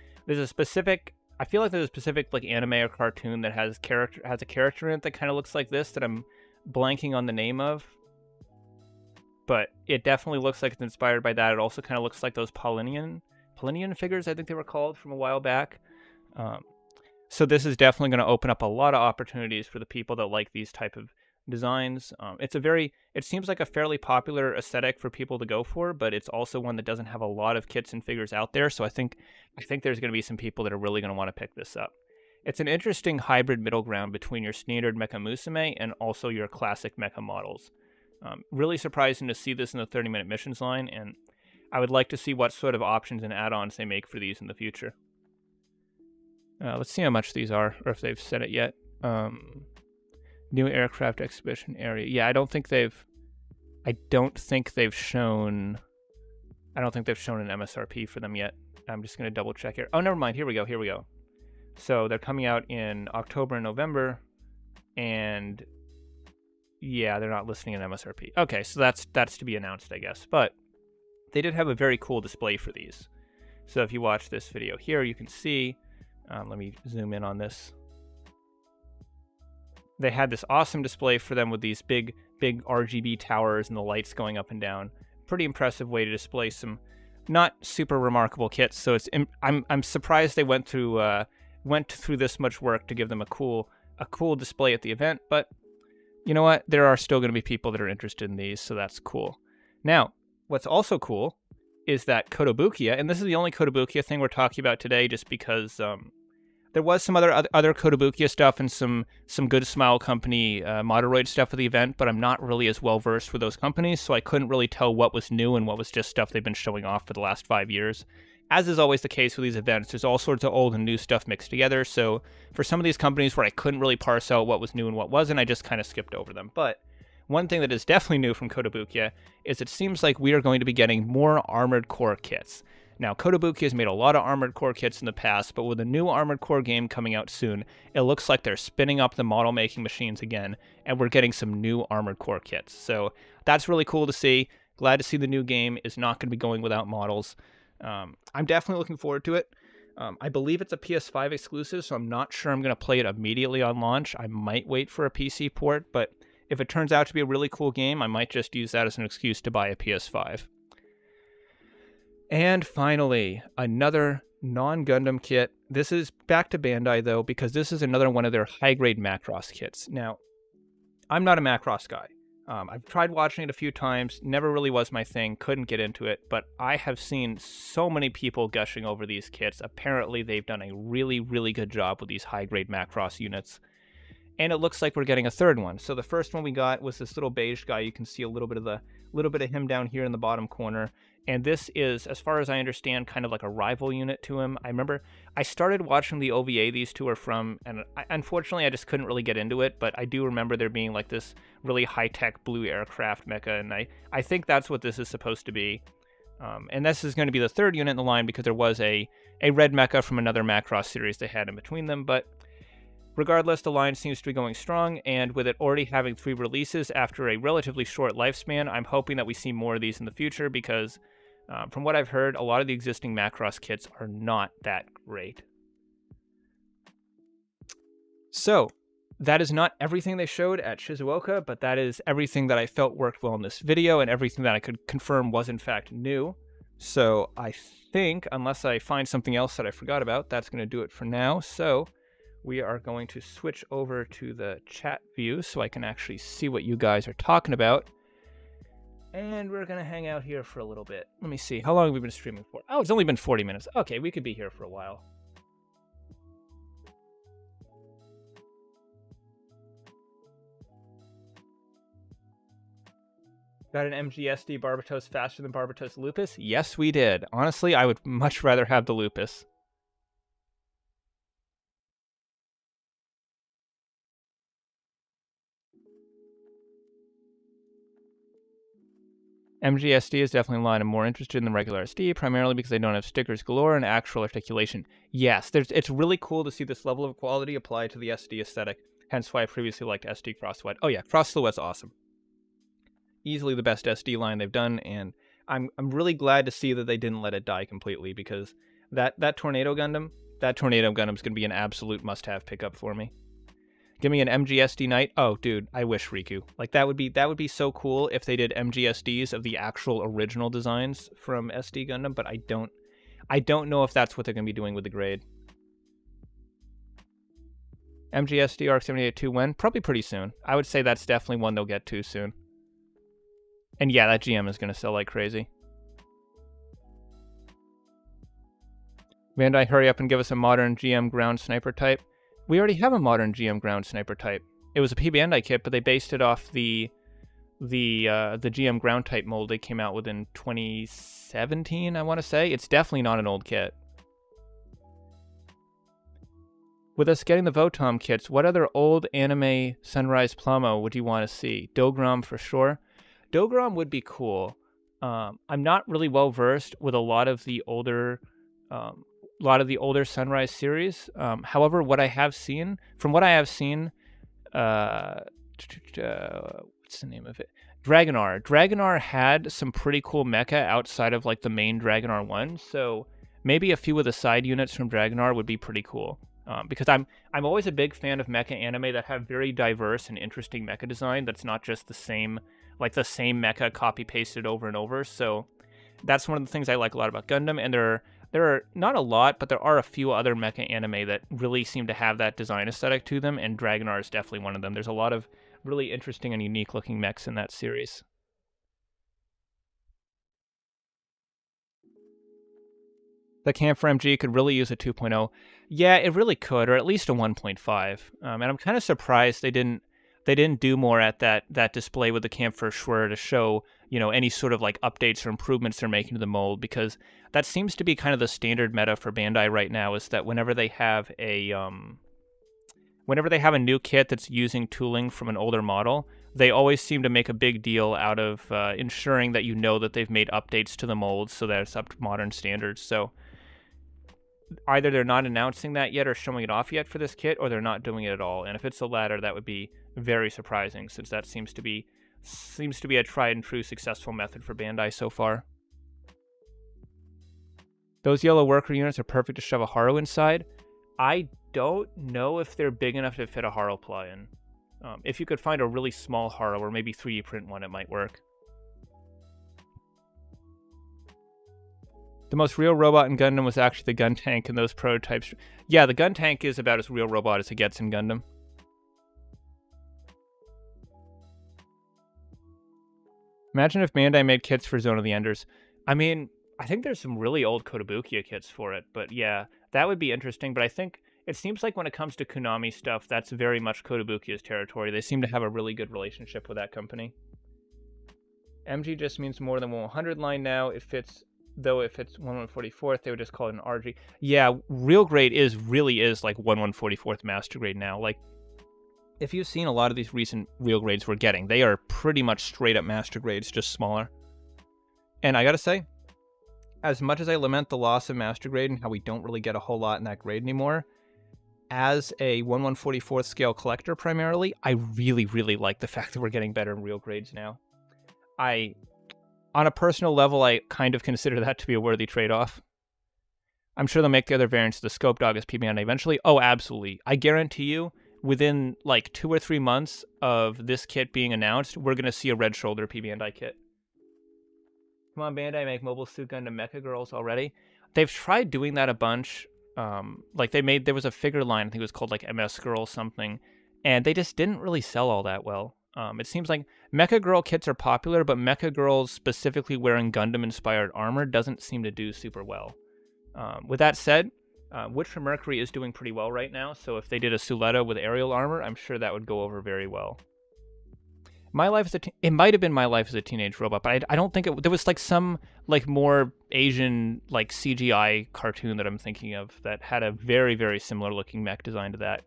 specific, I feel like there's a specific like anime or cartoon that has a character in it that kind of looks like this that I'm blanking on the name of. But it definitely looks like it's inspired by that. It also kind of looks like those Paulinian figures, I think they were called, from a while back. So this is definitely going to open up a lot of opportunities for the people that like these type of designs. It seems like a fairly popular aesthetic for people to go for, but it's also one that doesn't have a lot of kits and figures out there. So I think there's going to be some people that are really going to want to pick this up. It's an interesting hybrid middle ground between your standard Mecha Musume and also your classic mecha models. Really surprising to see this in the 30-minute missions line, and I would like to see what sort of options and add-ons they make for these in the future. Let's see how much these are, or if they've said it yet. New aircraft exhibition area. Yeah, I don't think they've shown an MSRP for them yet. I'm just going to double check here. Oh, never mind. Here we go. So they're coming out in October and November, and yeah, they're not listing an MSRP. Okay, so that's to be announced, I guess. But they did have a very cool display for these. So if you watch this video here, you can see, let me zoom in on this. They had this awesome display for them with these big RGB towers and the lights going up and down. Pretty impressive way to display some not super remarkable kits. So I'm surprised they went through this much work to give them a cool display at the event, but you know what? There are still going to be people that are interested in these, so that's cool. Now, what's also cool is that Kotobukiya, and this is the only Kotobukiya thing we're talking about today, just because there was some other Kotobukiya stuff and some Good Smile Company Moderoid stuff at the event, but I'm not really as well versed with those companies, so I couldn't really tell what was new and what was just stuff they've been showing off for the last 5 years. As is always the case with these events, there's all sorts of old and new stuff mixed together, so for some of these companies where I couldn't really parse out what was new and what wasn't, I just kind of skipped over them. But one thing that is definitely new from Kotobukiya is it seems like we are going to be getting more Armored Core kits. Now, Kotobukiya has made a lot of Armored Core kits in the past, but with a new Armored Core game coming out soon, it looks like they're spinning up the model-making machines again, and we're getting some new Armored Core kits. So that's really cool to see. Glad to see the new game is not going to be going without models. I'm definitely looking forward to it. I believe it's a PS5 exclusive, so I'm not sure I'm going to play it immediately on launch. I might wait for a PC port, but if it turns out to be a really cool game, I might just use that as an excuse to buy a PS5. And finally, another non-Gundam kit. This is back to Bandai, though, because this is another one of their high-grade Macross kits. Now, I'm not a Macross guy. I've tried watching it a few times, never really was my thing, couldn't get into it, but I have seen so many people gushing over these kits. Apparently, they've done a really, really good job with these high-grade Macross units. And it looks like we're getting a third one. So the first one we got was this little beige guy. You can see a little bit of him down here in the bottom corner. And this is, as far as I understand, kind of like a rival unit to him. I remember I started watching the OVA these two are from, and unfortunately I just couldn't really get into it, but I do remember there being like this really high-tech blue aircraft mecha, and I think that's what this is supposed to be. And this is going to be the third unit in the line because there was a red mecha from another Macross series they had in between them, but regardless, the line seems to be going strong, and with it already having 3 releases after a relatively short lifespan, I'm hoping that we see more of these in the future because from what I've heard, a lot of the existing Macross kits are not that great. So, That is not everything they showed at Shizuoka, but that is everything that I felt worked well in this video and everything that I could confirm was in fact new. So I think, unless I find something else that I forgot about, that's going to do it for now. So we are going to switch over to the chat view so I can actually see what you guys are talking about. And we're going to hang out here for a little bit. Let me see. How long have we been streaming for? Oh, it's only been 40 minutes. Okay, we could be here for a while. Got an MGSD Barbatos faster than Barbatos Lupus? Yes, we did. Honestly, I would much rather have the Lupus. MGSD is definitely a line I'm more interested in than regular SD, primarily because they don't have stickers galore and actual articulation. Yes, it's really cool to see this level of quality applied to the SD aesthetic, hence why I previously liked SD Cross Silhouette. Oh yeah, Cross Silhouette's awesome. Easily the best SD line they've done, and I'm really glad to see that they didn't let it die completely, because that Tornado Gundam's going to be an absolute must-have pickup for me. Give me an MGSD Knight. Oh, dude, I wish Riku. Like that would be so cool if they did MGSDs of the actual original designs from SD Gundam, but I don't know if that's what they're going to be doing with the grade. MGSD ARC 78-2 when? Probably pretty soon. I would say that's definitely one they'll get to soon. And yeah, that GM is going to sell like crazy. Bandai, hurry up and give us a modern GM ground sniper type. We already have a modern GM ground sniper type. It was a P Bandai kit, but they based it off the GM ground type mold they came out with in 2017, I want to say. It's definitely not an old kit. With us getting the Votom kits, what other old anime Sunrise Plamo would you want to see? Dogram for sure. Dogram would be cool. I'm not really well versed with a lot of the older Sunrise series. However, from what I have seen, what's the name of it? Dragonar. Dragonar had some pretty cool mecha outside of like the main Dragonar one, so maybe a few of the side units from Dragonar would be pretty cool. Because I'm always a big fan of mecha anime that have very diverse and interesting mecha design that's not just the same mecha copy pasted over and over. So that's one of the things I like a lot about Gundam, and there are not a lot, but there are a few other mecha anime that really seem to have that design aesthetic to them, and Dragonar is definitely one of them. There's a lot of really interesting and unique looking mechs in that series. The Kampfer MG could really use a 2.0. Yeah, it really could, or at least a 1.5. And I'm kind of surprised they didn't do more at that display with the Kampfer Schwer to show, any sort of like updates or improvements they're making to the mold, because that seems to be kind of the standard meta for Bandai right now, is that whenever they have a new kit that's using tooling from an older model, they always seem to make a big deal out of ensuring that that they've made updates to the mold so that it's up to modern standards. So either they're not announcing that yet or showing it off yet for this kit, or they're not doing it at all. And if it's the latter, that would be very surprising, since that seems to be a tried and true successful method for Bandai so far. Those yellow worker units are perfect to shove a Haro inside. I don't know if they're big enough to fit a Haro Pla in. If you could find a really small Haro, or maybe 3D print one, it might work. The most real robot in Gundam was actually the gun tank in those prototypes. Yeah, the gun tank is about as real robot as it gets in Gundam. Imagine if Bandai made kits for Zone of the Enders. I mean, I think there's some really old Kotobukiya kits for it, but yeah, that would be interesting. But I think it seems like when it comes to Konami stuff, that's very much Kotobukiya's territory. They seem to have a really good relationship with that company. MG just means more than 100 line now. If it's 1/144th, they would just call it an RG. Yeah, real grade really is like 1/144th master grade now. Like, if you've seen a lot of these recent real grades we're getting, they are pretty much straight up master grades, just smaller. And I gotta say, as much as I lament the loss of master grade and how we don't really get a whole lot in that grade anymore, as a 1/144th scale collector primarily, I really, really like the fact that we're getting better in real grades now. On a personal level, I kind of consider that to be a worthy trade-off. I'm sure they'll make the other variants of the Scopedog as PBN eventually. Oh, absolutely. I guarantee you, within like 2 or 3 months of this kit being announced, we're going to see a Red Shoulder P Bandai kit. Come on, Bandai, make Mobile Suit Gundam Mecha Girls already. They've tried doing that a bunch. Like there was a figure line, I think it was called like MS Girl something, and they just didn't really sell all that well. It seems like Mecha Girl kits are popular, but Mecha Girls specifically wearing Gundam-inspired armor doesn't seem to do super well. With that said, Witch from Mercury is doing pretty well right now, so if they did a Suletta with aerial armor, I'm sure that would go over very well. It might have been My Life as a Teenage Robot, but I don't think there was like some like more Asian like CGI cartoon that I'm thinking of that had a very, very similar looking mech design to that.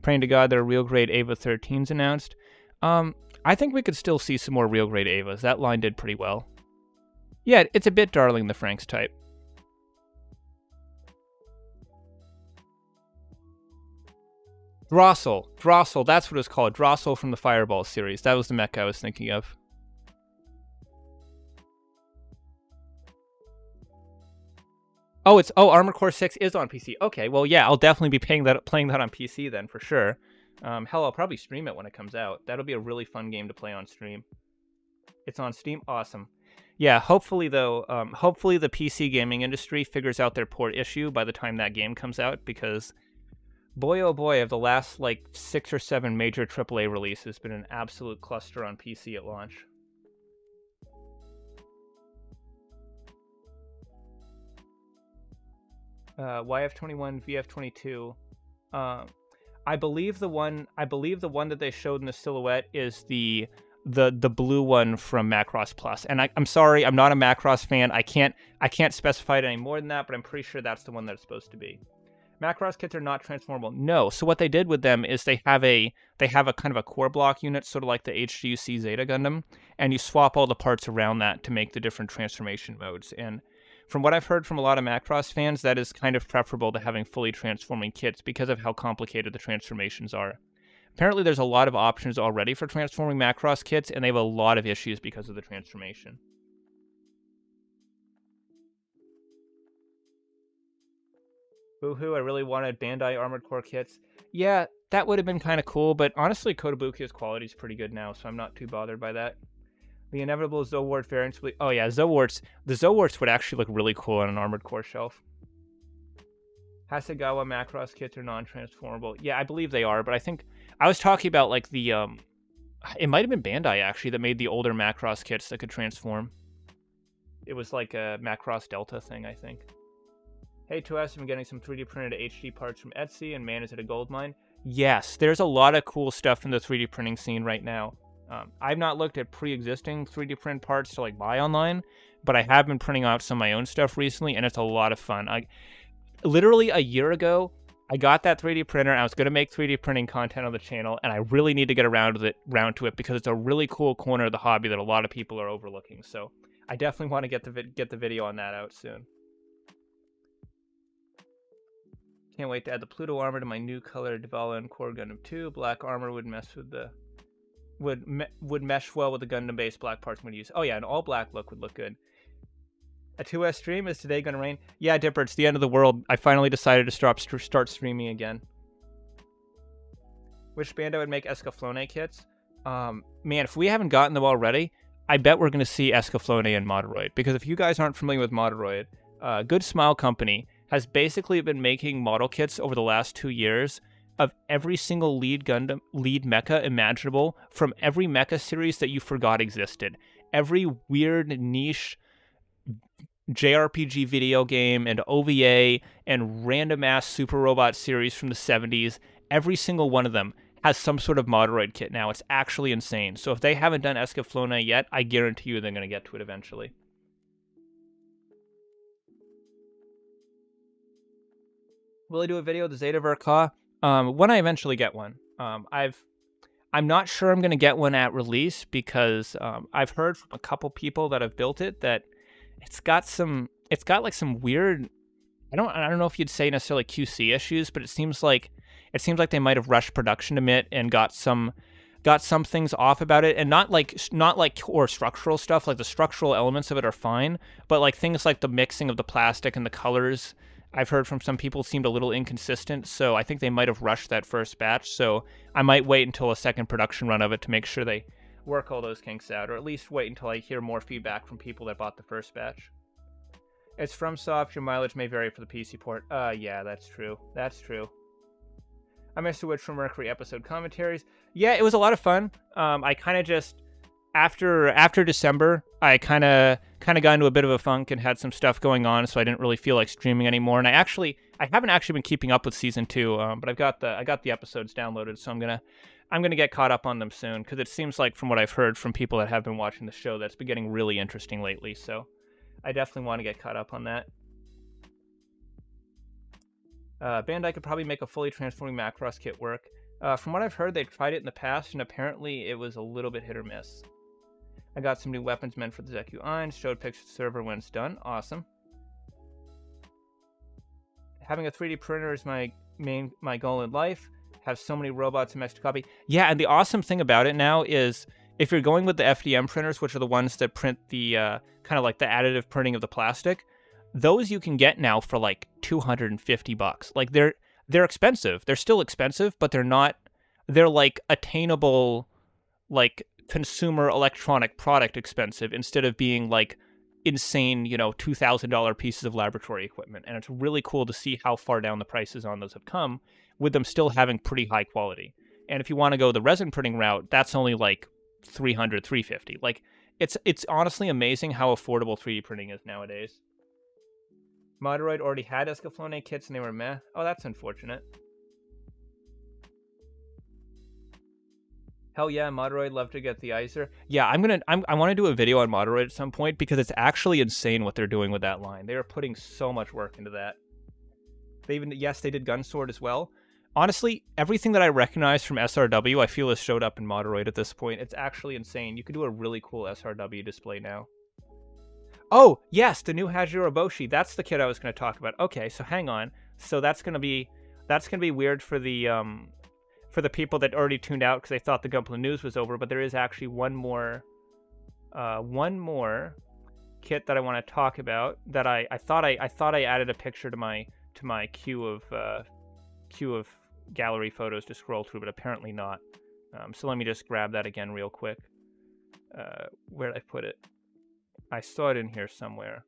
Praying to God there are real grade Ava 13s announced. I think we could still see some more real grade Avas. That line did pretty well. Yeah, it's a bit darling the Franks type. Drossel, that's what it's called. Drossel from the Fireball series. That was the mech I was thinking of. Oh, Armored Core 6 is on PC. Okay, well, yeah, I'll definitely be playing that on PC then, for sure. Hell, I'll probably stream it when it comes out. That'll be a really fun game to play on stream. It's on Steam? Awesome. Yeah, hopefully, though, hopefully the PC gaming industry figures out their port issue by the time that game comes out, because boy, oh boy, of the last, like, 6 or 7 major AAA releases, has been an absolute cluster on PC at launch. YF21, VF22. I believe the one that they showed in the silhouette is the blue one from Macross Plus. And I'm sorry, I'm not a Macross fan. I can't specify it any more than that, but I'm pretty sure that's the one that it's supposed to be. Macross kits are not transformable. No. So what they did with them is they have a kind of a core block unit, sort of like the HGUC Zeta Gundam, and you swap all the parts around that to make the different transformation modes. And from what I've heard from a lot of Macross fans, that is kind of preferable to having fully transforming kits because of how complicated the transformations are. Apparently there's a lot of options already for transforming Macross kits, and they have a lot of issues because of the transformation. Boohoo, I really wanted Bandai Armored Core kits. Yeah, that would have been kind of cool, but honestly, Kotobukiya's quality is pretty good now, so I'm not too bothered by that. The inevitable Zowart variants. Oh yeah, Zowarts. The Zowarts would actually look really cool on an Armored Core shelf. Hasegawa Macross kits are non-transformable. Yeah, I believe they are, but I think I was talking about like the it might have been Bandai actually that made the older Macross kits that could transform. It was like a Macross Delta thing, I think. Hey, 2S, I'm getting some 3D printed HG parts from Etsy, and man, is it a gold mine? Yes, there's a lot of cool stuff in the 3D printing scene right now. I've not looked at pre-existing 3D print parts to like buy online, but I have been printing out some of my own stuff recently, and it's a lot of fun. Literally a year ago, I got that 3D printer, and I was going to make 3D printing content on the channel, and I really need to get around to it because it's a really cool corner of the hobby that a lot of people are overlooking. So I definitely want to get the video on that out soon. Can't wait to add the Pluto armor to my new color Devala and Core Gundam 2. Black armor would mesh well with the Gundam-based black parts I'm going to use. Oh yeah, an all-black look would look good. A 2S stream? Is today going to rain? Yeah, Dipper, it's the end of the world. I finally decided to start streaming again. Which Bandai would make Escaflowne kits? Man, if we haven't gotten them already, I bet we're going to see Escaflowne and Moderoid. Because if you guys aren't familiar with Moderoid, Good Smile Company has basically been making model kits over the last 2 years of every single lead mecha imaginable from every mecha series that you forgot existed. Every weird niche JRPG video game and OVA and random ass super robot series from the 70s, every single one of them has some sort of Moderoid kit now. It's actually insane. So if they haven't done Escaflowne yet, I guarantee you they're going to get to it eventually. Will I do a video of the Zeta Verka? When I eventually get one. I'm not sure I'm going to get one at release because I've heard from a couple people that have built it that it's got like some weird, I don't know if you'd say necessarily QC issues, but it seems like they might have rushed production a bit and got some things off about it, and not like core structural stuff. Like the structural elements of it are fine, but like things like the mixing of the plastic and the colors I've heard from some people seemed a little inconsistent, so I think they might have rushed that first batch, so I might wait until a second production run of it to make sure they work all those kinks out, or at least wait until I hear more feedback from people that bought the first batch. It's from soft, your mileage may vary for the PC port. Yeah, that's true. That's true. I missed the Witch from Mercury episode commentaries. Yeah, it was a lot of fun. I kind of just, after December, I kind of got into a bit of a funk and had some stuff going on, so I didn't really feel like streaming anymore. And I haven't actually been keeping up with season 2, but I got the episodes downloaded, so I'm gonna get caught up on them soon, because it seems like from what I've heard from people that have been watching the show, that's been getting really interesting lately. So I definitely want to get caught up on that. Bandai could probably make a fully transforming Macross kit work. From what I've heard, they've tried it in the past, and apparently it was a little bit hit or miss. I got some new weapons meant for the Zeku Ein, showed pictures to the server when it's done. Awesome. Having a 3D printer is my goal in life. Have so many robots and mesh to copy. Yeah, and the awesome thing about it now is if you're going with the FDM printers, which are the ones that print the kind of like the additive printing of the plastic, those you can get now for like $250. Like they're expensive. They're still expensive, but they're like attainable, like consumer electronic product expensive, instead of being like insane, $2,000 pieces of laboratory equipment. And it's really cool to see how far down the prices on those have come, with them still having pretty high quality. And if you want to go the resin printing route, that's only like $300, $350. Like it's honestly amazing how affordable 3D printing is nowadays. Moderoid already had Escaflowne kits and they were meh. Oh, that's unfortunate. Hell yeah, Moderoid, love to get the Icer. Yeah, I want to do a video on Moderoid at some point, because it's actually insane what they're doing with that line. They are putting so much work into that. They did Gunsword as well. Honestly, everything that I recognize from SRW, I feel has showed up in Moderoid at this point. It's actually insane. You could do a really cool SRW display now. Oh, yes, the new Hajiroboshi. That's the kit I was going to talk about. Okay, so hang on. So that's going to be weird for the people that already tuned out because they thought the Gunpla news was over, but there is actually one more kit that I want to talk about that I thought I added a picture to my queue of gallery photos to scroll through, but apparently not. So let me just grab that again real quick. Where did I put it? I saw it in here somewhere.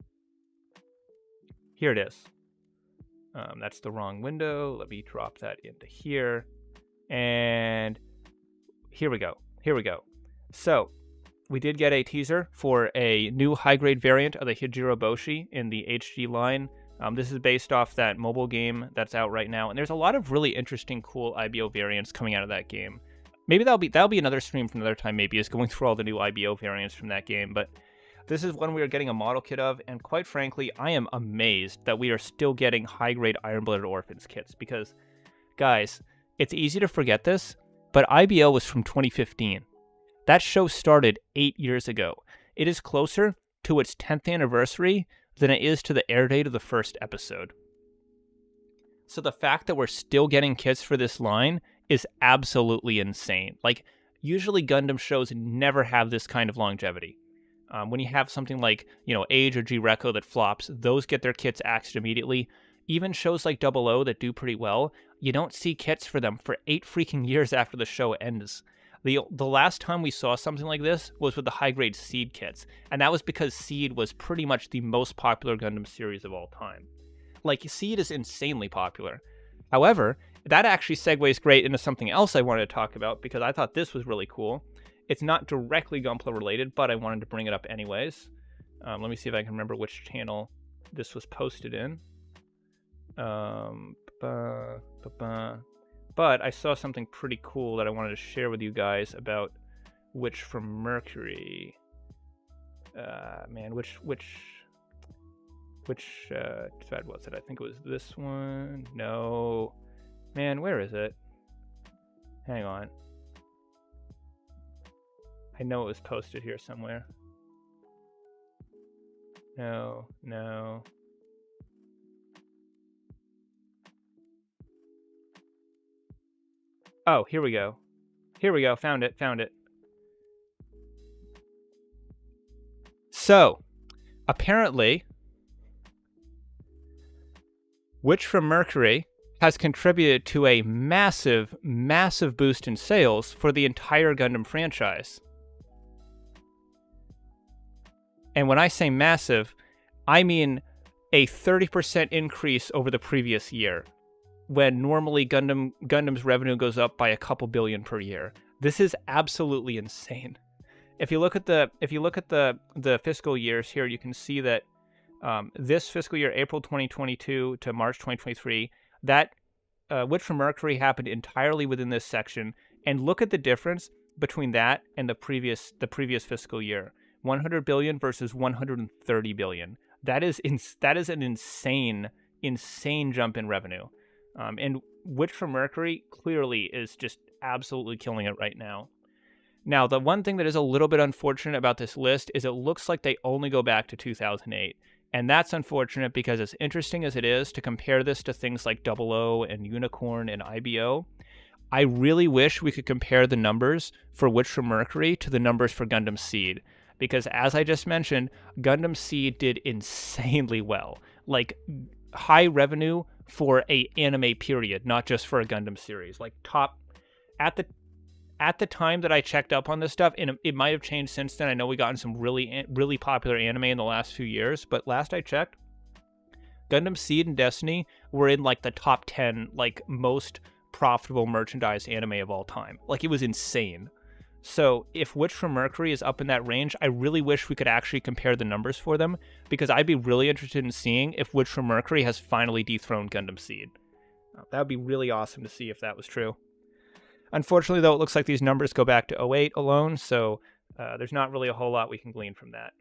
Here it is. That's the wrong window. Let me drop that into here. And here we go. So we did get a teaser for a new high-grade variant of the Hajiroboshi in the HG line. This is based off that mobile game that's out right now, and there's a lot of really interesting, cool IBO variants coming out of that game. Maybe that'll be another stream for another time, maybe, is going through all the new IBO variants from that game, but this is one we are getting a model kit of, and quite frankly, I am amazed that we are still getting high-grade Iron-Blooded Orphans kits, because, guys, it's easy to forget this, but IBO was from 2015. That show started 8 years ago. It is closer to its 10th anniversary than it is to the air date of the first episode. So the fact that we're still getting kits for this line is absolutely insane. Like, usually Gundam shows never have this kind of longevity. When you have something like, Age or G-Reco that flops, those get their kits axed immediately. Even shows like 00 that do pretty well, you don't see kits for them for 8 freaking years after the show ends. The last time we saw something like this was with the high-grade Seed kits, and that was because Seed was pretty much the most popular Gundam series of all time. Like, Seed is insanely popular. However, that actually segues great into something else I wanted to talk about, because I thought this was really cool. It's not directly Gunpla related, but I wanted to bring it up anyways. Let me see if I can remember which channel this was posted in. But I saw something pretty cool that I wanted to share with you guys about Witch from Mercury. Which thread was it? I think it was this one. No. Man, where is it? Hang on. I know it was posted here somewhere. No. Oh, here we go. Found it. So, apparently, which from Mercury has contributed to a massive, massive boost in sales for the entire Gundam franchise. And when I say massive, I mean a 30% increase over the previous year, when normally Gundam's revenue goes up by a couple billion per year. This is absolutely insane. If you look at the fiscal years here, you can see that this fiscal year, April 2022 to March 2023, that Witch from Mercury happened entirely within this section. And look at the difference between that and the previous fiscal year. 100 billion versus 130 billion. That is an insane jump in revenue. And Witch from Mercury clearly is just absolutely killing it right now. Now, the one thing that is a little bit unfortunate about this list is it looks like they only go back to 2008. And that's unfortunate because as interesting as it is to compare this to things like 00 and Unicorn and IBO, I really wish we could compare the numbers for Witch from Mercury to the numbers for Gundam Seed. Because as I just mentioned, Gundam Seed did insanely well. Like, high revenue for a anime period, not just for a Gundam series. Like, top... At the time that I checked up on this stuff, and it might have changed since then. I know we gotten some really popular anime in the last few years, but last I checked, Gundam Seed and Destiny were in, like, the top 10, like, most profitable merchandise anime of all time. Like, it was insane. So if Witch from Mercury is up in that range, I really wish we could actually compare the numbers for them, because I'd be really interested in seeing if Witch from Mercury has finally dethroned Gundam Seed. That would be really awesome to see if that was true. Unfortunately, though, it looks like these numbers go back to 08 alone, so there's not really a whole lot we can glean from that.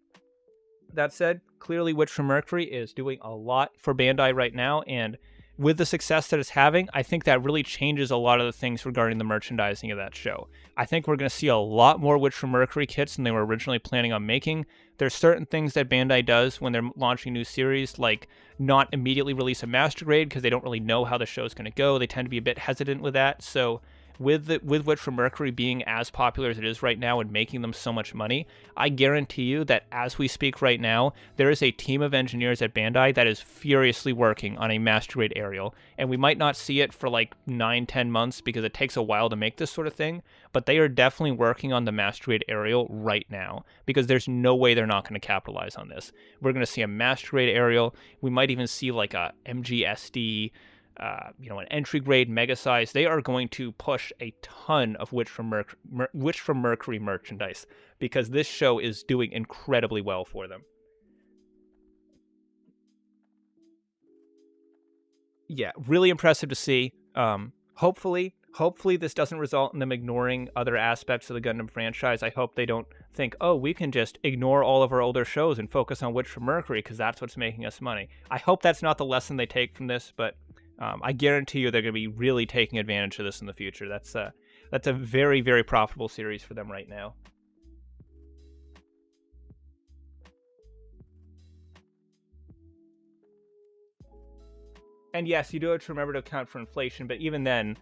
That said, clearly Witch from Mercury is doing a lot for Bandai right now, and with the success that it's having, I think that really changes a lot of the things regarding the merchandising of that show. I think we're going to see a lot more Witch from Mercury kits than they were originally planning on making. There's certain things that Bandai does when they're launching new series, like not immediately release a master grade because they don't really know how the show's going to go. They tend to be a bit hesitant with that, so with Witch from Mercury being as popular as it is right now and making them so much money, I guarantee you that as we speak right now, there is a team of engineers at Bandai that is furiously working on a master grade aerial, and we might not see it for like 9-10 months because it takes a while to make this sort of thing, but they are definitely working on the master grade aerial right now because there's no way they're not going to capitalize on this. We're going to see a master grade aerial. We might even see like a MGSD, an entry grade mega size. They are going to push a ton of Witch from Mercury merchandise because this show is doing incredibly well for them. Yeah, really impressive to see. Hopefully this doesn't result in them ignoring other aspects of the Gundam franchise. I hope they don't think, oh, we can just ignore all of our older shows and focus on Witch from Mercury because that's what's making us money. I hope that's not the lesson they take from this, but I guarantee you they're going to be really taking advantage of this in the future. That's a very, very profitable series for them right now. And yes, you do have to remember to account for inflation, but even then,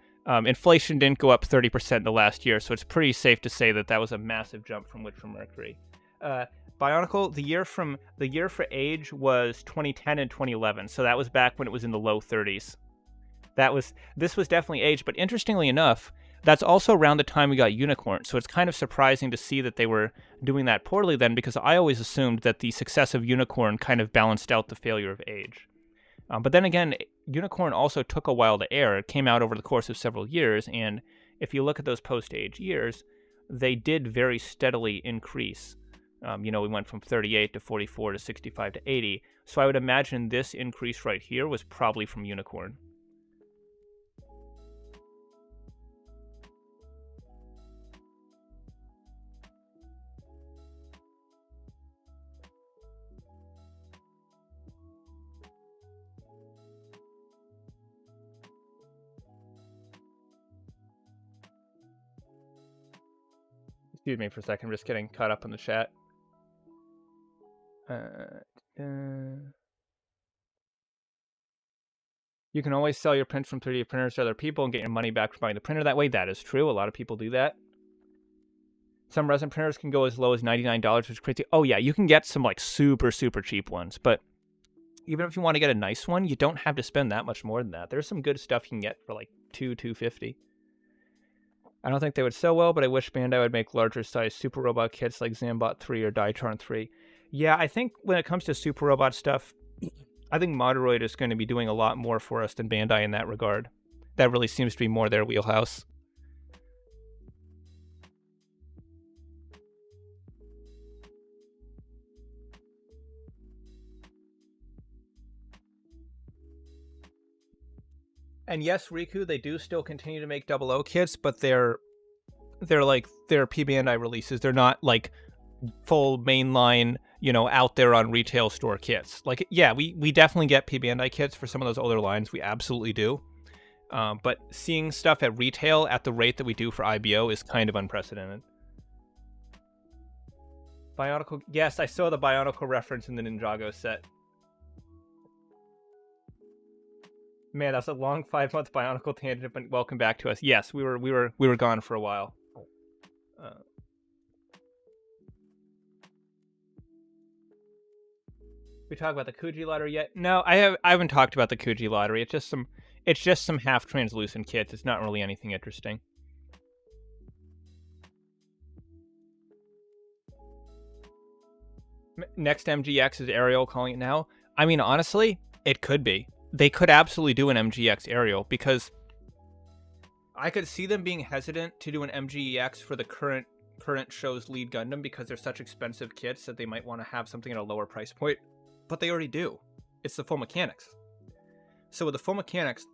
inflation didn't go up 30% the last year, so it's pretty safe to say that that was a massive jump from Witch from Mercury. Bionicle, the year for age was 2010 and 2011, so that was back when it was in the low 30s. This was definitely age, but interestingly enough, that's also around the time we got Unicorn, so it's kind of surprising to see that they were doing that poorly then, because I always assumed that the success of Unicorn kind of balanced out the failure of age. But then again, Unicorn also took a while to air. It came out over the course of several years, and if you look at those post-age years, they did very steadily increase. We went from 38 to 44 to 65 to 80, so I would imagine this increase right here was probably from Unicorn. Excuse me for a second, I'm just getting caught up in the chat. You can always sell your prints from 3D printers to other people and get your money back for buying the printer that way. That is true. A lot of people do that. Some resin printers can go as low as $99, which is crazy. Oh yeah, you can get some like super, super cheap ones, but even if you want to get a nice one, you don't have to spend that much more than that. There's some good stuff you can get for like $250. I don't think they would sell well, but I wish Bandai would make larger size Super Robot kits like Zambot 3 or Diatron 3. Yeah, I think when it comes to Super Robot stuff, I think Moderoid is going to be doing a lot more for us than Bandai in that regard. That really seems to be more their wheelhouse. And yes, Riku, they do still continue to make 00 kits, but they're P Bandai releases. They're not like full mainline, out there on retail store kits. Like, yeah, we definitely get P Bandai kits for some of those older lines. We absolutely do. But seeing stuff at retail at the rate that we do for IBO is kind of unprecedented. Bionicle, yes, I saw the Bionicle reference in the Ninjago set. Man, that's a long 5-month Bionicle tangent, but welcome back to us. Yes, we were gone for a while. We talk about the Kuji lottery yet? No, I haven't talked about the Kuji lottery. It's just some half translucent kits. It's not really anything interesting. Next MGX is Aerial, calling it now. I mean, honestly, it could be. They could absolutely do an MGX Aerial, because I could see them being hesitant to do an MGX for the current show's lead Gundam, because they're such expensive kits that they might want to have something at a lower price point. But they already do. It's the full mechanics. So with the full mechanics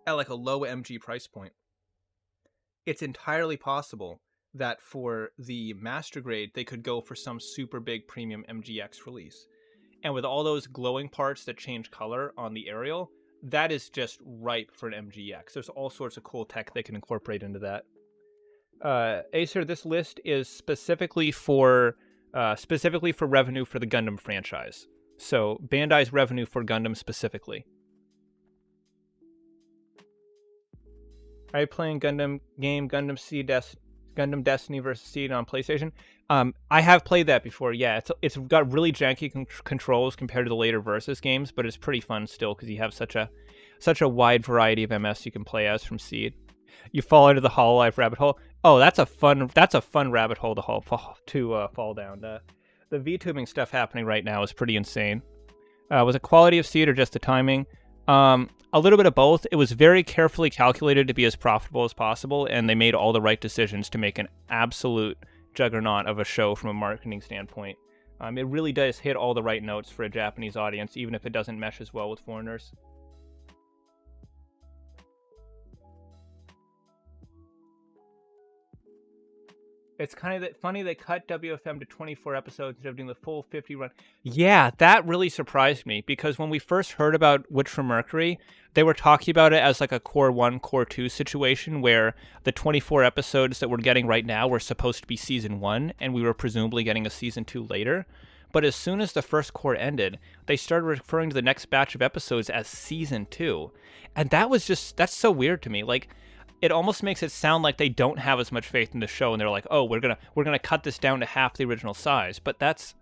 at like a low MG price point, it's entirely possible that for the master grade, they could go for some super big premium MGX release. And with all those glowing parts that change color on the Aerial, that is just ripe for an MGX. There's all sorts of cool tech they can incorporate into that. Acer, this list is specifically for revenue for the Gundam franchise. So Bandai's revenue for Gundam specifically. Are you playing Gundam game Gundam Destiny versus Seed on PlayStation? I have played that before. Yeah, it's got really janky controls compared to the later Versus games, but it's pretty fun still because you have such a wide variety of MS you can play as from Seed. You fall into the Hololive rabbit hole. Oh, that's a fun rabbit hole to fall down. The VTubing stuff happening right now is pretty insane. Was it quality of Seed or just the timing? A little bit of both. It was very carefully calculated to be as profitable as possible, and they made all the right decisions to make an absolute juggernaut of a show from a marketing standpoint. It really does hit all the right notes for a Japanese audience, even if it doesn't mesh as well with foreigners. It's kind of funny they cut WFM to 24 episodes instead of doing the full 50 run. Yeah, that really surprised me, because when we first heard about Witch from Mercury, they were talking about it as like a Core 1, Core 2 situation where the 24 episodes that we're getting right now were supposed to be Season 1, and we were presumably getting a Season 2 later. But as soon as the first core ended, they started referring to the next batch of episodes as Season 2. And that's so weird to me. Like, it almost makes it sound like they don't have as much faith in the show, and they're like, "Oh, we're gonna cut this down to half the original size." But that's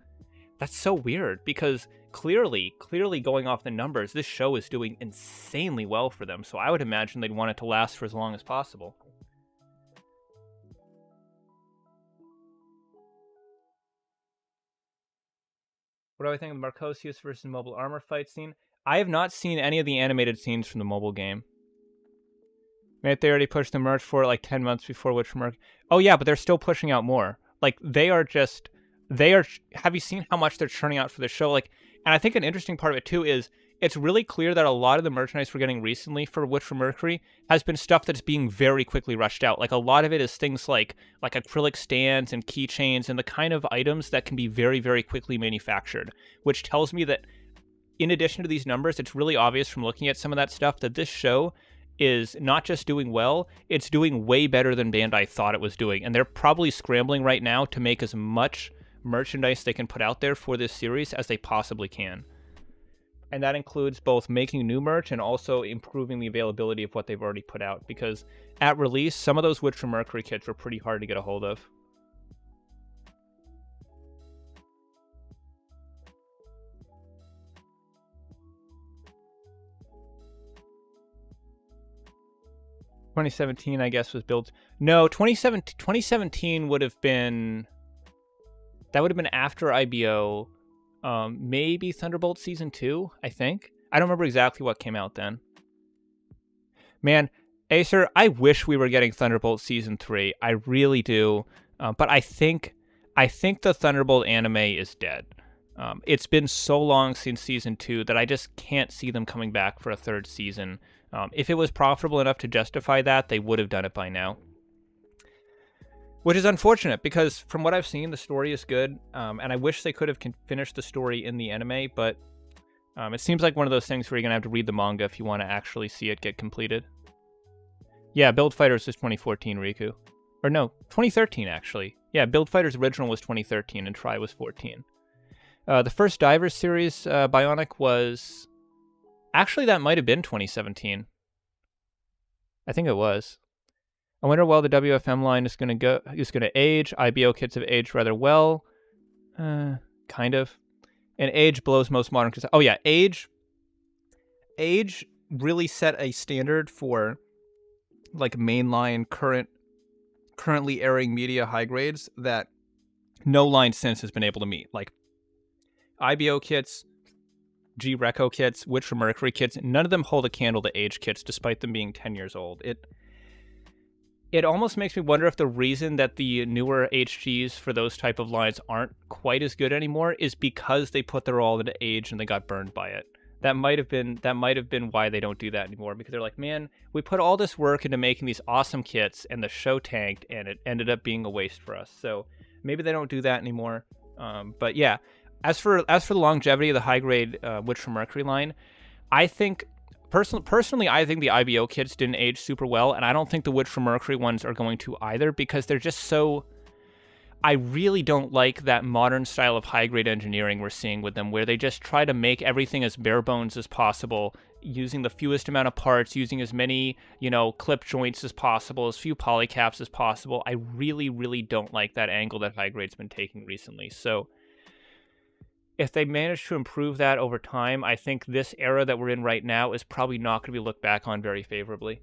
so weird, because clearly going off the numbers, this show is doing insanely well for them. So I would imagine they'd want it to last for as long as possible. What do I think of the Marcosius versus Mobile Armor fight scene? I have not seen any of the animated scenes from the mobile game. Maybe they already pushed the merch for it like 10 months before Witch from Mercury. Oh yeah, but they're still pushing out more. Like, have you seen how much they're churning out for the show? Like, and I think an interesting part of it too is it's really clear that a lot of the merchandise we're getting recently for Witch from Mercury has been stuff that's being very quickly rushed out. Like, a lot of it is things like acrylic stands and keychains and the kind of items that can be very, very quickly manufactured, which tells me that in addition to these numbers, it's really obvious from looking at some of that stuff that this show is not just doing well, it's doing way better than Bandai thought it was doing. And they're probably scrambling right now to make as much merchandise they can put out there for this series as they possibly can. And that includes both making new merch and also improving the availability of what they've already put out. Because at release, some of those Witch from Mercury kits were pretty hard to get a hold of. 2017, I guess, was built. No, 2017 would have been... That would have been after IBO. Maybe Thunderbolt Season 2, I think. I don't remember exactly what came out then. Man, Acer, I wish we were getting Thunderbolt Season 3. I really do. But I think the Thunderbolt anime is dead. It's been so long since Season 2 that I just can't see them coming back for a third season. If it was profitable enough to justify that, they would have done it by now. Which is unfortunate, because from what I've seen, the story is good, and I wish they could have finished the story in the anime, but it seems like one of those things where you're going to have to read the manga if you want to actually see it get completed. Yeah, Build Fighters was 2014, Riku. Or no, 2013, actually. Yeah, Build Fighters original was 2013, and Try was 14. The first Divers series, Bionic, was... Actually, that might have been 2017. I think it was. I wonder how well the WFM line is going to age. IBO kits have aged rather well. Kind of. And age blows most modern kits. Oh yeah, age really set a standard for like mainline currently airing media high grades that no line since has been able to meet. Like IBO kits, G-Reco kits, Witch from Mercury kits, none of them hold a candle to age kits despite them being 10 years old. It almost makes me wonder if the reason that the newer HGs for those type of lines aren't quite as good anymore is because they put their all into age and they got burned by it. That might have been why they don't do that anymore, because they're like, man, we put all this work into making these awesome kits and the show tanked and it ended up being a waste for us. So maybe they don't do that anymore. But yeah, as for the longevity of the high grade Witch from Mercury line, I think personally, I think the IBO kits didn't age super well, and I don't think the Witch from Mercury ones are going to either, because they're just so... I really don't like that modern style of high-grade engineering we're seeing with them, where they just try to make everything as bare bones as possible, using the fewest amount of parts, using as many, clip joints as possible, as few polycaps as possible. I really, really don't like that angle that high-grade's been taking recently. So if they manage to improve that over time, I think this era that we're in right now is probably not going to be looked back on very favorably.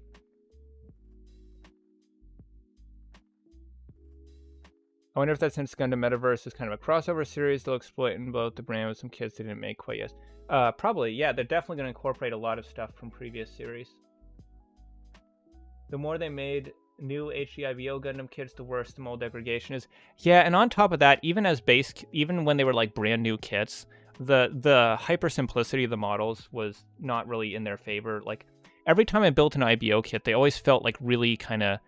I wonder if that's since Gundam Metaverse is kind of a crossover series, they'll exploit in both the brand with some kits they didn't make quite yet. Probably, yeah, they're definitely going to incorporate a lot of stuff from previous series. The more they made new HGIBO Gundam kits, the worse the mold degradation is. Yeah, and on top of that, even when they were like brand new kits, the hyper simplicity of the models was not really in their favor. Like every time I built an IBO kit, they always felt like really kind of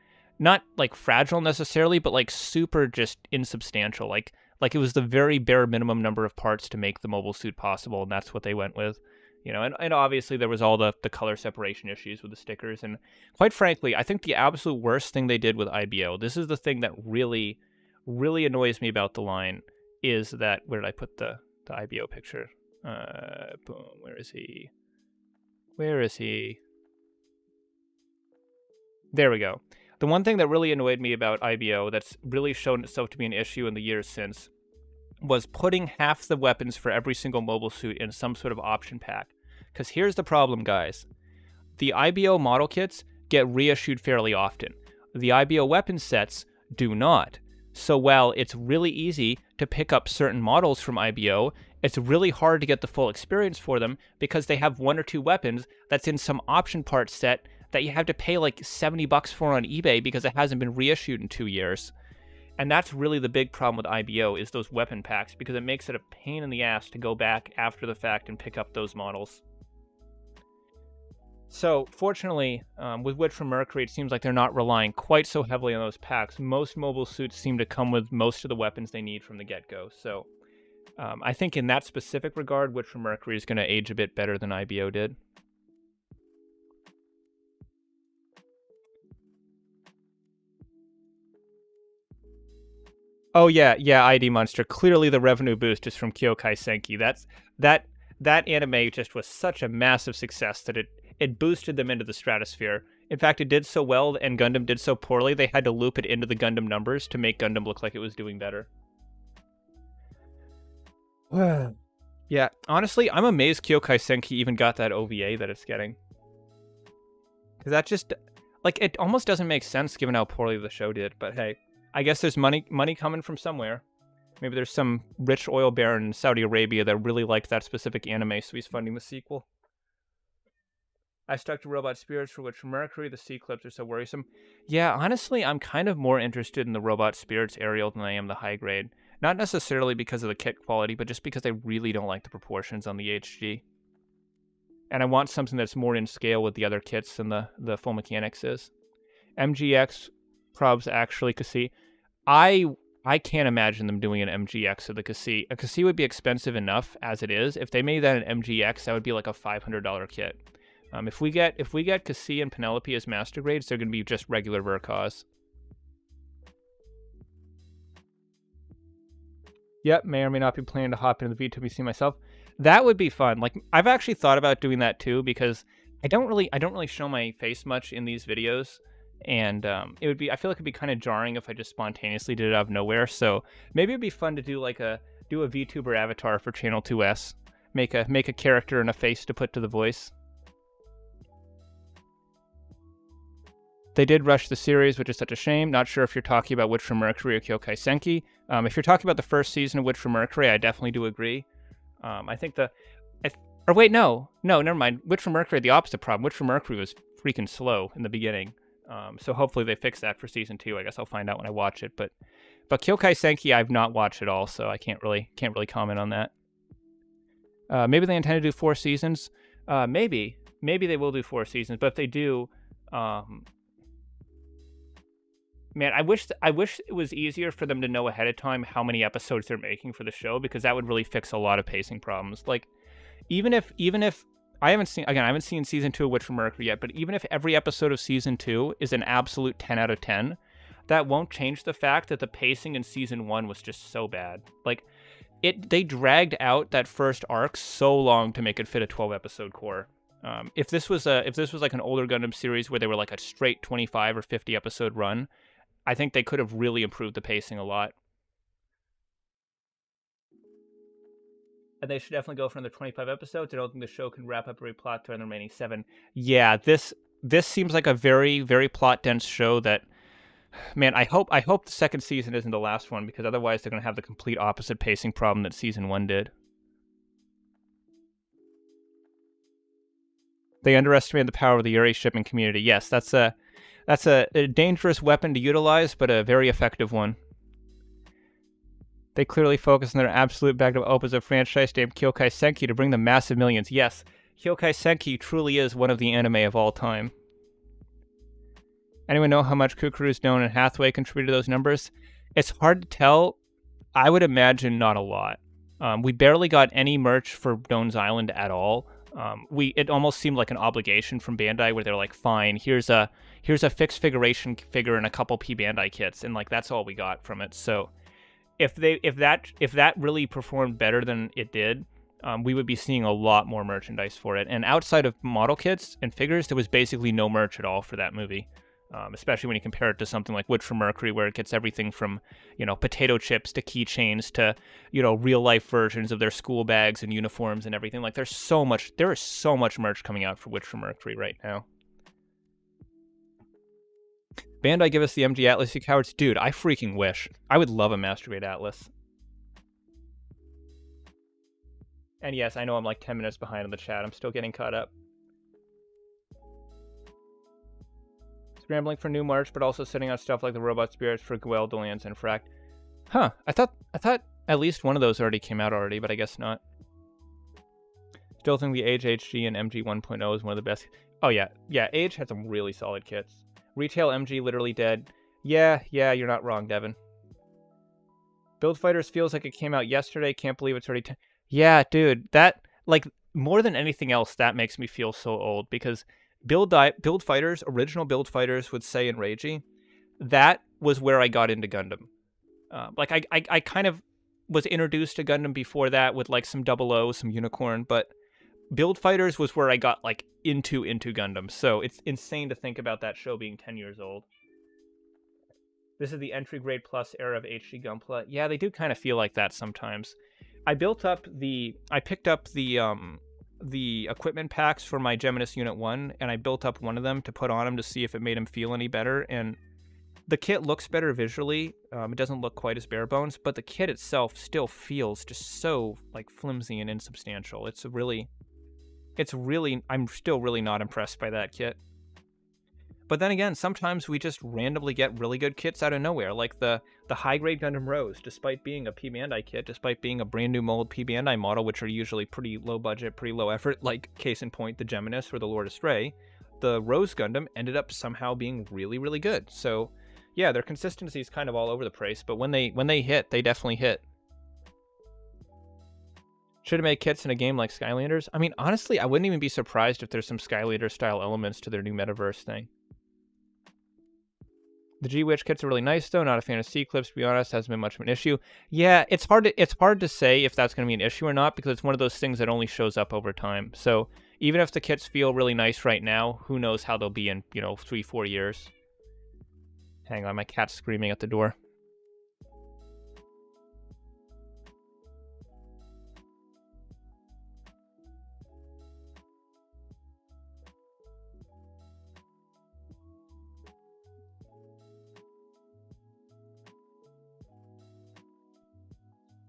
not like fragile necessarily, but like super just insubstantial. Like it was the very bare minimum number of parts to make the mobile suit possible, and that's what they went with. And obviously there was all the color separation issues with the stickers. And quite frankly, I think the absolute worst thing they did with IBO, this is the thing that really, really annoys me about the line, is that, where did I put the IBO picture? Boom, where is he? There we go. The one thing that really annoyed me about IBO that's really shown itself to be an issue in the years since was putting half the weapons for every single mobile suit in some sort of option pack. Because here's the problem, guys. The IBO model kits get reissued fairly often. The IBO weapon sets do not. So while it's really easy to pick up certain models from IBO, it's really hard to get the full experience for them because they have one or two weapons that's in some option part set that you have to pay like $70 for on eBay because it hasn't been reissued in 2 years. And that's really the big problem with IBO, is those weapon packs, because it makes it a pain in the ass to go back after the fact and pick up those models. So, fortunately, with Witch from Mercury, it seems like they're not relying quite so heavily on those packs. Most mobile suits seem to come with most of the weapons they need from the get-go. So, I think in that specific regard, Witch from Mercury is going to age a bit better than IBO did. Oh yeah, ID Monster. Clearly the revenue boost is from Kyokai Senki. That anime just was such a massive success that it boosted them into the stratosphere. In fact, it did so well and Gundam did so poorly, they had to loop it into the Gundam numbers to make Gundam look like it was doing better. Yeah, honestly, I'm amazed Kyokai Senki even got that OVA that it's getting. Because that just... Like, it almost doesn't make sense given how poorly the show did, but hey, I guess there's money coming from somewhere. Maybe there's some rich oil baron in Saudi Arabia that really liked that specific anime, so he's funding the sequel. I stuck to Robot Spirits for Witch from Mercury. The sea clips are so worrisome. Yeah, honestly, I'm kind of more interested in the Robot Spirits Ariel than I am the high grade. Not necessarily because of the kit quality, but just because I really don't like the proportions on the HG. And I want something that's more in scale with the other kits than the full mechanics is. MGX probs actually Cassie. I can't imagine them doing an MGX of the Cassie. A Cassie would be expensive enough as it is. If they made that an MGX, that would be like a $500 kit. If we get Cassie and Penelope as master grades, they're going to be just regular Verkaz. Yep, may or may not be planning to hop into the V2BC myself. That would be fun. Like, I've actually thought about doing that too, because I don't really show my face much in these videos, and I feel like it'd be kind of jarring if I just spontaneously did it out of nowhere. So maybe it'd be fun to do a VTuber avatar for Channel 2S, make a character and a face to put to the voice. They did rush the series, which is such a shame. Not sure if you're talking about Witch from Mercury or Kyokai Senki. If you're talking about the first season of Witch from Mercury, I definitely do agree. I think no, never mind. Witch from Mercury, the opposite problem. Witch from Mercury was freaking slow in the beginning. So hopefully they fix that for season 2. I guess I'll find out when I watch it. But Kyokai Senki, I've not watched at all, so I can't really comment on that. Maybe they intend to do 4 seasons. Maybe they will do 4 seasons. But if they do, man, I wish it was easier for them to know ahead of time how many episodes they're making for the show, because that would really fix a lot of pacing problems. Like, even if I haven't seen season 2 of Witch from Mercury yet, but even if every episode of season 2 is an absolute 10 out of 10, that won't change the fact that the pacing in season 1 was just so bad. Like, they dragged out that first arc so long to make it fit a 12 episode core. If this was like an older Gundam series where they were like a straight 25 or 50 episode run, I think they could have really improved the pacing a lot. And they should definitely go for another 25 episodes. I don't think the show can wrap up every plot thread in the remaining 7. Yeah, this seems like a very, very plot dense show that, man, I hope the second season isn't the last one, because otherwise they're going to have the complete opposite pacing problem that season 1 did. They underestimated the power of the Yuri shipping community. Yes, that's a dangerous weapon to utilize, but a very effective one. They clearly focus on their absolute magnum opus of franchise named Kyokai Senki to bring them massive millions. Yes, Kyokai Senki truly is one of the anime of all time. Anyone know how much Kukuru, Stone, and Hathaway contributed to those numbers? It's hard to tell. I would imagine not a lot. We barely got any merch for Doan's Island at all. It almost seemed like an obligation from Bandai, where they're like, fine, here's a fixed figuration figure and a couple P Bandai kits, and like that's all we got from it. So if that really performed better than it did, we would be seeing a lot more merchandise for it. And outside of model kits and figures, there was basically no merch at all for that movie. Especially when you compare it to something like Witch from Mercury, where it gets everything from, potato chips to keychains to, real life versions of their school bags and uniforms and everything. Like, there is so much merch coming out for Witch from Mercury right now. Bandai, give us the MG Atlas, you cowards. Dude, I freaking wish. I would love a Master Grade Atlas. And yes, I know I'm like 10 minutes behind on the chat. I'm still getting caught up. Scrambling for new March, but also sending out stuff like the Robot Spirits for Guel, Dolans, and Fract. Huh, I thought at least one of those already came out already, but I guess not. Still think the Age HG and MG 1.0 is one of the best. Oh yeah, Age had some really solid kits. Retail MG literally dead. Yeah, you're not wrong, Devin. Build Fighters feels like it came out yesterday. Can't believe it's already... Yeah, dude, that, like, more than anything else, that makes me feel so old, because Build Fighters, original Build Fighters with Sei and Reiji, that was where I got into Gundam. I kind of was introduced to Gundam before that with, like, some 00, some Unicorn, but Build Fighters was where I got, like, into Gundam. So it's insane to think about that show being 10 years old. This is the entry grade plus era of HG Gunpla. Yeah, they do kind of feel like that sometimes. I picked up the the equipment packs for my Geminus Unit 1, and I built up one of them to put on him to see if it made him feel any better, and the kit looks better visually. It doesn't look quite as bare bones, but the kit itself still feels just so like flimsy and insubstantial. It's really, I'm still really not impressed by that kit. But then again, sometimes we just randomly get really good kits out of nowhere, like the high-grade Gundam Rose, despite being a P Bandai kit, despite being a brand new mold P Bandai model, which are usually pretty low budget, pretty low effort, like case in point, the Geminus or the Lord Astray, the Rose Gundam ended up somehow being really, really good. So yeah, their consistency is kind of all over the place, but when they hit, they definitely hit. Should have made kits in a game like Skylanders. I mean, honestly, I wouldn't even be surprised if there's some Skylander-style elements to their new Metaverse thing. The G-Witch kits are really nice, though. Not a fan of C-Clips, to be honest. Hasn't been much of an issue. Yeah, it's hard to say if that's going to be an issue or not, because it's one of those things that only shows up over time. So even if the kits feel really nice right now, who knows how they'll be in, 3-4 years. Hang on, my cat's screaming at the door.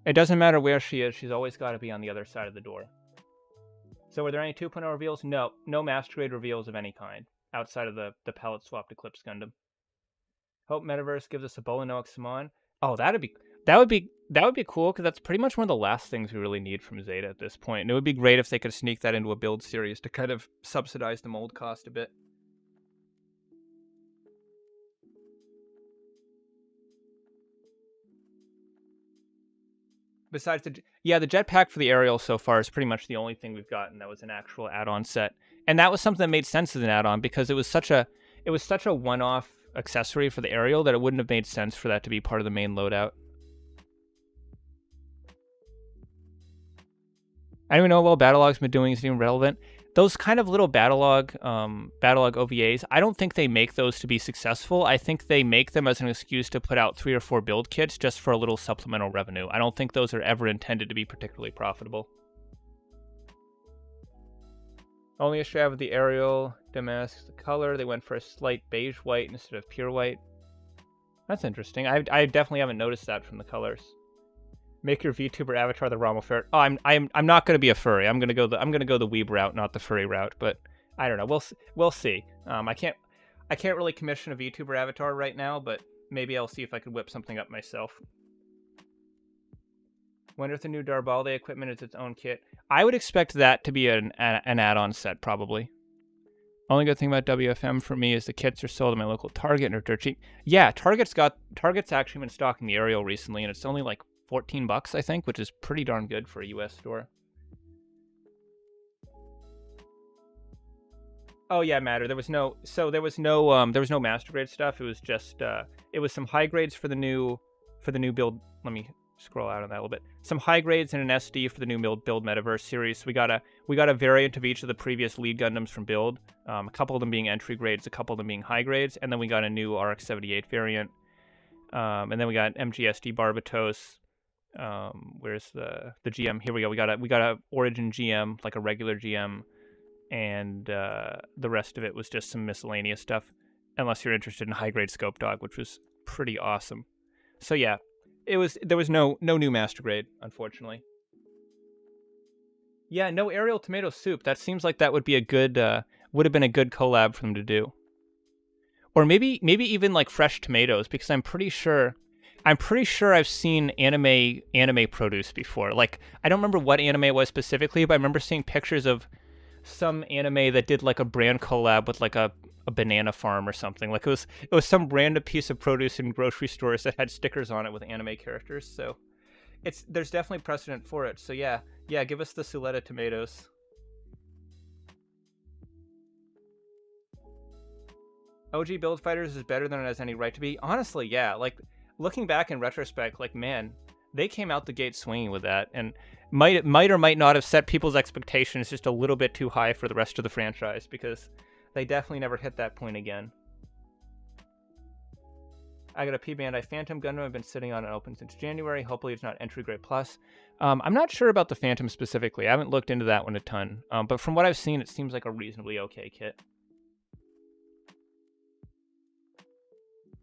It doesn't matter where she is, she's always got to be on the other side of the door. So were there any 2.0 reveals? No Master Grade reveals of any kind, outside of the palette swapped Eclipse Gundam. Hope Metaverse gives us a Bola no Xamon. Oh, that would be cool, because that's pretty much one of the last things we really need from Zeta at this point. And it would be great if they could sneak that into a build series to kind of subsidize the mold cost a bit. Besides the jetpack for the aerial so far is pretty much the only thing we've gotten that was an actual add-on set, and that was something that made sense as an add-on because it was such a one-off accessory for the aerial that it wouldn't have made sense for that to be part of the main loadout. I don't even know what Battlelog's been doing is even relevant. Those kind of little Battlelog OVAs, I don't think they make those to be successful. I think they make them as an excuse to put out 3 or 4 build kits just for a little supplemental revenue. I don't think those are ever intended to be particularly profitable. Only issue I have with the aerial Damask, the color. They went for a slight beige white instead of pure white. That's interesting. I definitely haven't noticed that from the colors. Make your VTuber avatar the Rommel ferret. Oh, I'm not going to be a furry. I'm going to go the weeb route, not the furry route. But I don't know. We'll see. I can't really commission a VTuber avatar right now, but maybe I'll see if I could whip something up myself. Wonder if the new Darbalde equipment is its own kit. I would expect that to be an add-on set, probably. Only good thing about WFM for me is the kits are sold at my local Target and are dirt cheap. Yeah, Target's actually been stocking the aerial recently, and it's only like $14, I think, which is pretty darn good for a US store. Oh yeah, Matter. There was no master grade stuff. It was just it was some high grades for the new build. Let me scroll out on that a little bit. Some high grades and an SD for the new build Metaverse series. So we got a variant of each of the previous lead Gundams from build. A couple of them being entry grades, a couple of them being high grades, and then we got a new RX-78 variant. And then we got MGSD Barbatos. Where's the GM? Here we go. We got a Origin GM, like a regular GM, and the rest of it was just some miscellaneous stuff. Unless you're interested in high grade Scopedog, which was pretty awesome. So yeah, there was no new master grade, unfortunately. Yeah, no aerial tomato soup. That seems like that would be would have been a good collab for them to do. Or maybe even like fresh tomatoes, because I'm pretty sure I've seen anime produce before. Like, I don't remember what anime it was specifically, but I remember seeing pictures of some anime that did like a brand collab with like a banana farm or something. Like it was some random piece of produce in grocery stores that had stickers on it with anime characters. So there's definitely precedent for it. So yeah, give us the Suleta tomatoes. OG Build Fighters is better than it has any right to be. Honestly, yeah. Like, looking back in retrospect, like, man, they came out the gate swinging with that, and might or might not have set people's expectations just a little bit too high for the rest of the franchise, because they definitely never hit that point again. I got a P Bandai Phantom Gundam I've been sitting on and open since January. Hopefully it's not entry grade plus. I'm not sure about the Phantom specifically. I haven't looked into that one a ton. But from what I've seen, it seems like a reasonably okay kit.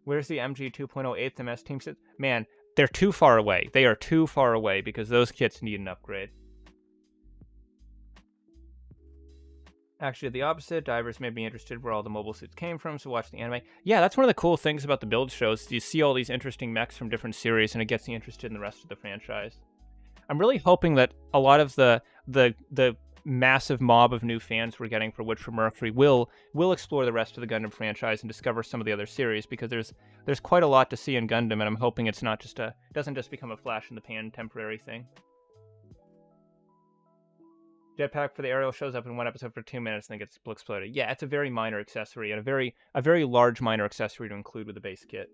Where's the MG 2.0 8th MS team set? Man, they're too far away. They are too far away because those kits need an upgrade. Actually, the opposite. Divers made me interested where all the mobile suits came from, so watch the anime. Yeah, that's one of the cool things about the build shows. You see all these interesting mechs from different series, and it gets you interested in the rest of the franchise. I'm really hoping that a lot of the massive mob of new fans we're getting for Witch from Mercury will explore the rest of the Gundam franchise and discover some of the other series, because there's quite a lot to see in Gundam, and I'm hoping it's not just doesn't just become a flash in the pan temporary thing. Jetpack for the aerial shows up in one episode for 2 minutes and then gets exploded. Yeah, it's a very minor accessory, and a very large minor accessory to include with the base kit.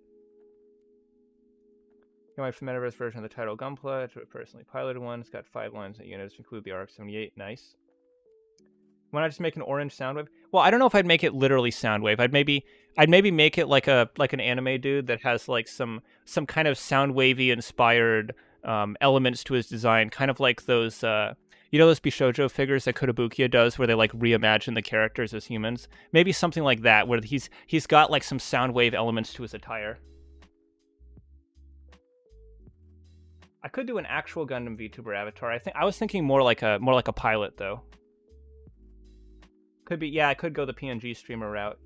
You know, the Metaverse version of the title Gunpla, it's a personally piloted one. It's got 5 lines and units, include the RX-78. Nice. Why not just make an orange Soundwave? Well, I don't know if I'd make it literally Soundwave. I'd maybe make it like an anime dude that has like some kind of Soundwavy inspired elements to his design, kind of like those you know those Bishoujo figures that Kotobukiya does, where they like reimagine the characters as humans. Maybe something like that, where he's got like some Soundwave elements to his attire. I could do an actual Gundam VTuber avatar. I was thinking more like a pilot though. Could be, yeah, I could go the PNG streamer route.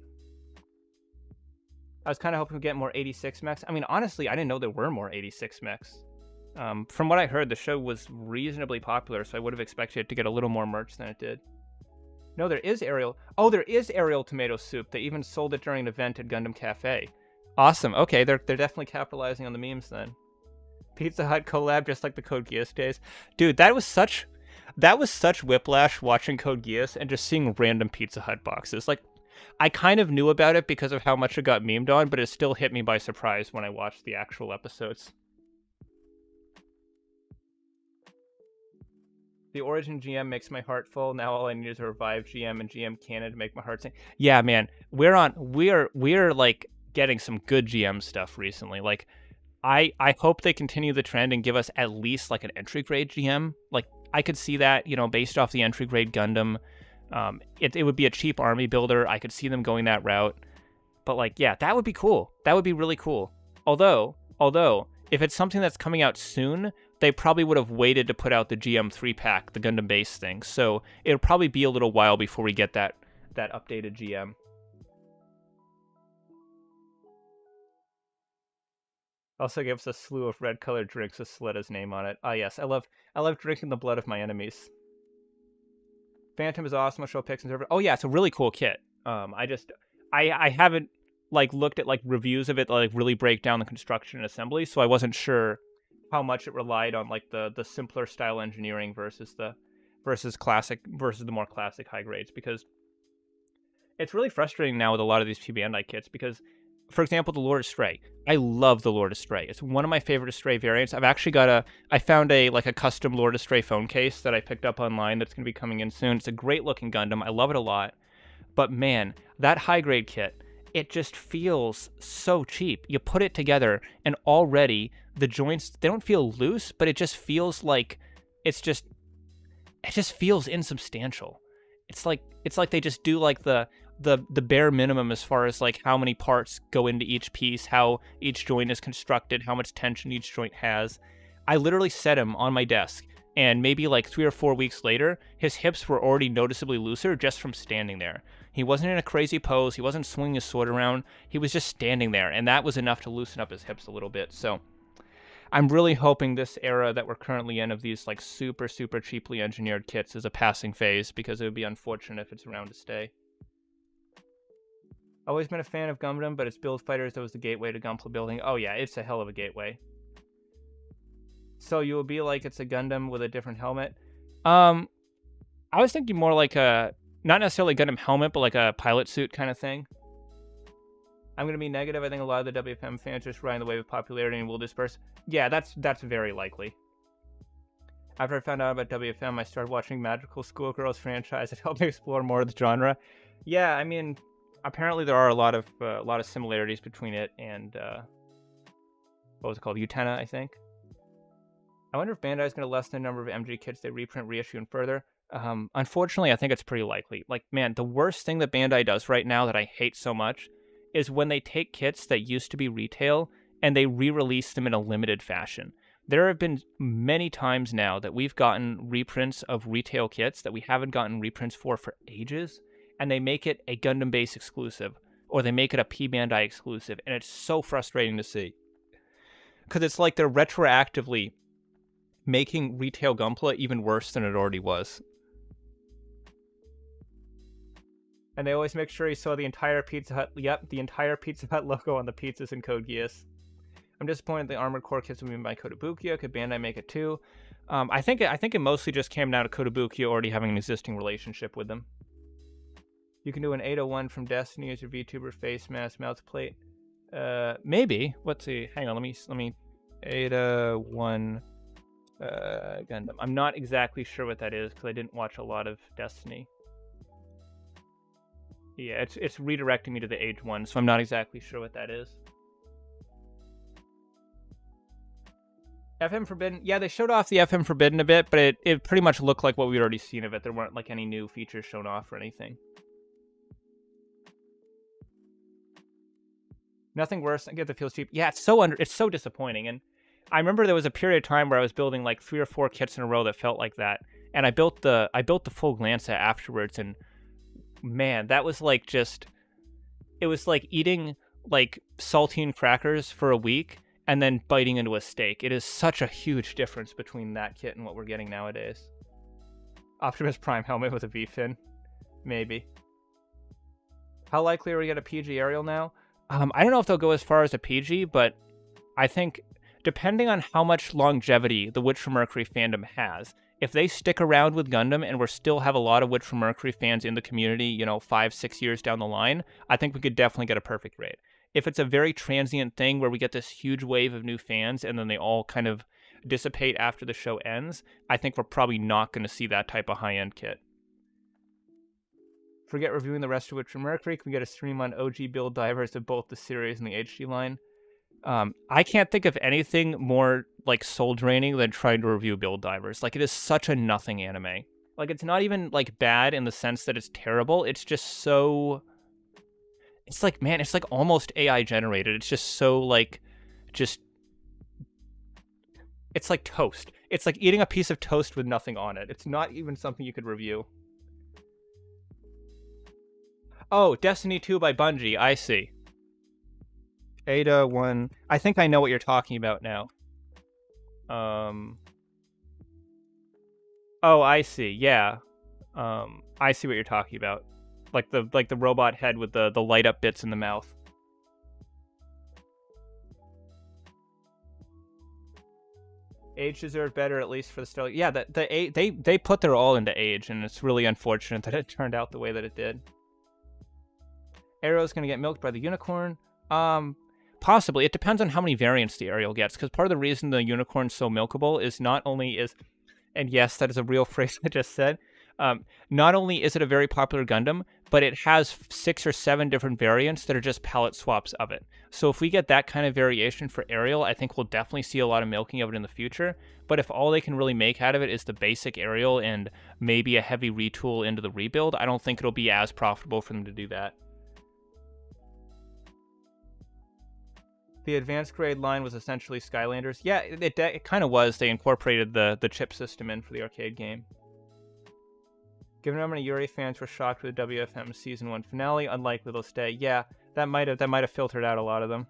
I was kind of hoping to get more 86 mechs. I mean, honestly, I didn't know there were more 86 mechs. From what I heard, the show was reasonably popular, so I would have expected it to get a little more merch than it did. No, there is Ariel. Oh, there is Ariel tomato soup. They even sold it during an event at Gundam Cafe. Awesome. Okay, they're definitely capitalizing on the memes then. Pizza Hut collab, just like the Code Geass days. Dude, that was such whiplash watching Code Geass and just seeing random Pizza Hut boxes. Like, I kind of knew about it because of how much it got memed on, but it still hit me by surprise when I watched the actual episodes. The Origin GM makes my heart full. Now all I need is a Revive GM and GM Canon to make my heart sing. Yeah, man, we're like getting some good GM stuff recently. Like, I hope they continue the trend and give us at least like an entry grade GM. Like, I could see that, you know, based off the entry grade Gundam. It would be a cheap army builder. I could see them going that route. But like, yeah, that would be cool. That would be really cool. Although, if it's something that's coming out soon, they probably would have waited to put out the GM 3-pack, the Gundam base thing. So it'll probably be a little while before we get that updated GM. Also gives us a slew of red-colored drinks with Seletta's name on it. Ah, yes, I love drinking the blood of my enemies. Phantom is awesome. I'll show pics and server. Oh yeah, it's a really cool kit. I haven't like looked at like reviews of it that like really break down the construction and assembly, so I wasn't sure how much it relied on like the simpler style engineering versus the more classic high grades, because it's really frustrating now with a lot of these P Bandai kits because, for example, the Lord Astray. I love the Lord Astray. It's one of my favorite Astray variants. I've actually I found a custom Lord Astray phone case that I picked up online that's going to be coming in soon. It's a great looking Gundam. I love it a lot. But man, that high grade kit, it just feels so cheap. You put it together and already the joints, they don't feel loose, but it just feels like it just feels insubstantial. It's like they just do like the bare minimum as far as like how many parts go into each piece, how each joint is constructed, how much tension each joint has. I literally set him on my desk, and maybe like 3 or 4 weeks later, his hips were already noticeably looser just from standing there. He wasn't in a crazy pose, he wasn't swinging his sword around, he was just standing there, and that was enough to loosen up his hips a little bit. So I'm really hoping this era that we're currently in of these like super, super cheaply engineered kits is a passing phase, because it would be unfortunate if it's around to stay. Always been a fan of Gundam, but it's Build Fighters that was the gateway to Gunpla building. Oh yeah, it's a hell of a gateway. So you will be like it's a Gundam with a different helmet. I was thinking more like a, not necessarily Gundam helmet, but like a pilot suit kind of thing. I'm going to be negative. I think a lot of the WFM fans just riding the wave of popularity and will disperse. Yeah, that's very likely. After I found out about WFM, I started watching Magical Schoolgirls franchise. It helped me explore more of the genre. Yeah, I mean, apparently there are a lot of similarities between it and what was it called? Utena, I think. I wonder if Bandai is going to lessen the number of MG kits they reprint, reissue, and further. Unfortunately, I think it's pretty likely. Like, man, the worst thing that Bandai does right now that I hate so much is when they take kits that used to be retail and they re-release them in a limited fashion. There have been many times now that we've gotten reprints of retail kits that we haven't gotten reprints for ages, and they make it a Gundam base exclusive, or they make it a P Bandai exclusive, and it's so frustrating to see. Because it's like they're retroactively making retail Gunpla even worse than it already was. And they always make sure you saw the entire Pizza Hut, the entire Pizza Hut logo on the pizzas in Code Geass. I'm disappointed the Armored Core kits will be made by Kotobukiya. Could Bandai make it too? I think it mostly just came down to Kotobukiya already having an existing relationship with them. You can do an 801 from Destiny as your VTuber face mask mouth plate. Maybe. Let's see. Hang on. Let me. 801 Gundam. I'm not exactly sure what that is because I didn't watch a lot of Destiny. Yeah, it's redirecting me to the Age 1, so I'm not exactly sure what that is. FM Forbidden, yeah, they showed off the FM Forbidden a bit, but it pretty much looked like what we'd already seen of it. There weren't like any new features shown off or anything. Nothing worse. I get the feels cheap. Yeah, it's so disappointing. And I remember there was a period of time where I was building like 3 or 4 kits in a row that felt like that, and I built the full Glanza afterwards, and man, that was like it was like eating like saltine crackers for a week and then biting into a steak. It is such a huge difference between that kit and what we're getting nowadays. Optimus Prime helmet with a V-fin. Maybe. How likely are we to get a PG aerial now? I don't know if they'll go as far as a PG, but I think depending on how much longevity the Witch from Mercury fandom has, if they stick around with Gundam and we still have a lot of Witch from Mercury fans in the community, 5-6 years down the line, I think we could definitely get a perfect rate. If it's a very transient thing where we get this huge wave of new fans and then they all kind of dissipate after the show ends, I think we're probably not going to see that type of high-end kit. Forget reviewing the rest of Witch from Mercury. Can we get a stream on OG build divers of both the series and the HG line? I can't think of anything more like soul draining than trying to review build divers. Like, it is such a nothing anime. Like, it's not even like bad in the sense that it's terrible. It's just so... It's like, man, it's like almost AI generated. It's just so like, it's like toast. It's like eating a piece of toast with nothing on it. It's not even something you could review. Oh, Destiny 2 by Bungie. I see. Ada 1. I think I know what you're talking about now. Oh, I see. Yeah. I see what you're talking about. Like the robot head with the light up bits in the mouth. Age deserved better, at least for the story. Yeah, they put their all into Age, and it's really unfortunate that it turned out the way that it did. Arrow's gonna get milked by the unicorn. Possibly. It depends on how many variants the Ariel gets, because part of the reason the unicorn's so milkable is not only is, and yes, that is a real phrase I just said, not only is it a very popular Gundam, but it has 6 or 7 different variants that are just palette swaps of it. So if we get that kind of variation for Ariel, I think we'll definitely see a lot of milking of it in the future. But if all they can really make out of it is the basic Ariel and maybe a heavy retool into the rebuild, I don't think it'll be as profitable for them to do that. The advanced grade line was essentially Skylanders. Yeah, it kind of was. They incorporated the chip system in for the arcade game. Given how many Yuri fans were shocked with the WFM Season 1 finale, unlikely they'll stay. Yeah, that might have filtered out a lot of them.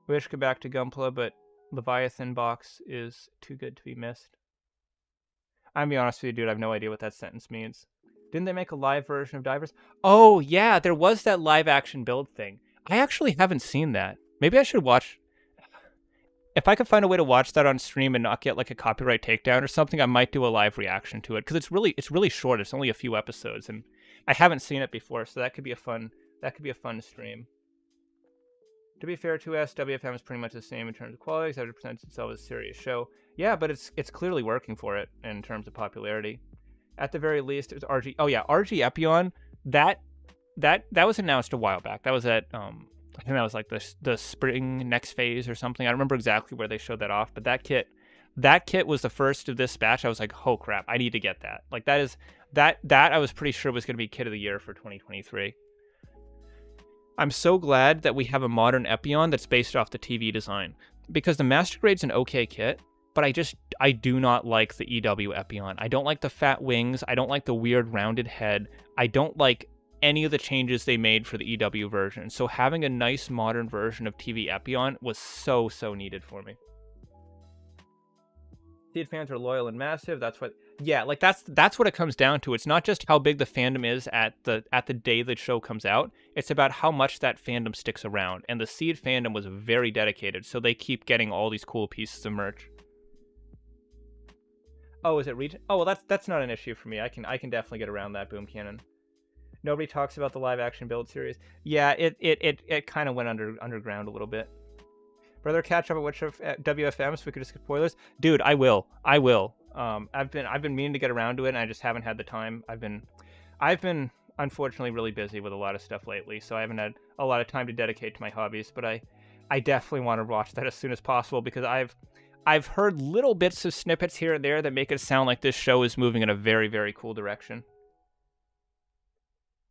Wish to go back to Gunpla, but Leviathan box is too good to be missed. I'm gonna be honest with you, dude, I have no idea what that sentence means. Didn't they make a live version of Divers? Oh, yeah, there was that live action build thing. I actually haven't seen that. Maybe I should watch... If I could find a way to watch that on stream and not get like a copyright takedown or something, I might do a live reaction to it, because it's really short. It's only a few episodes, and I haven't seen it before, so that could be a fun stream. To be fair to us, WFM is pretty much the same in terms of quality, except it presents itself as a serious show. Yeah, but it's clearly working for it in terms of popularity. At the very least, it was RG. Oh yeah, RG Epion. That was announced a while back. That was at I think that was like the spring next phase or something. I don't remember exactly where they showed that off, but that kit was the first of this batch. I was like, oh crap, I need to get that. Like that I was pretty sure was going to be kit of the year for 2023. I'm so glad that we have a modern Epyon that's based off the TV design, because the Master Grade's an okay kit, but I do not like the EW Epyon. I don't like the fat wings. I don't like the weird rounded head. I don't like any of the changes they made for the EW version. So having a nice modern version of TV Epyon was so needed for me. Seed fans are loyal and massive. That's what, yeah, like that's what it comes down to. It's not just how big the fandom is at the day the show comes out. It's about how much that fandom sticks around. And the Seed fandom was very dedicated, so they keep getting all these cool pieces of merch. Oh, is it region? Oh, well, that's not an issue for me. I can definitely get around that, Boom Cannon. Nobody talks about the live action build series. Yeah, it kind of went underground a little bit. Brother, catch up at which of WFM so we could just get spoilers. Dude, I will. I've been meaning to get around to it, and I just haven't had the time. I've been unfortunately really busy with a lot of stuff lately, so I haven't had a lot of time to dedicate to my hobbies. But I definitely want to watch that as soon as possible, because I've heard little bits of snippets here and there that make it sound like this show is moving in a very, very cool direction.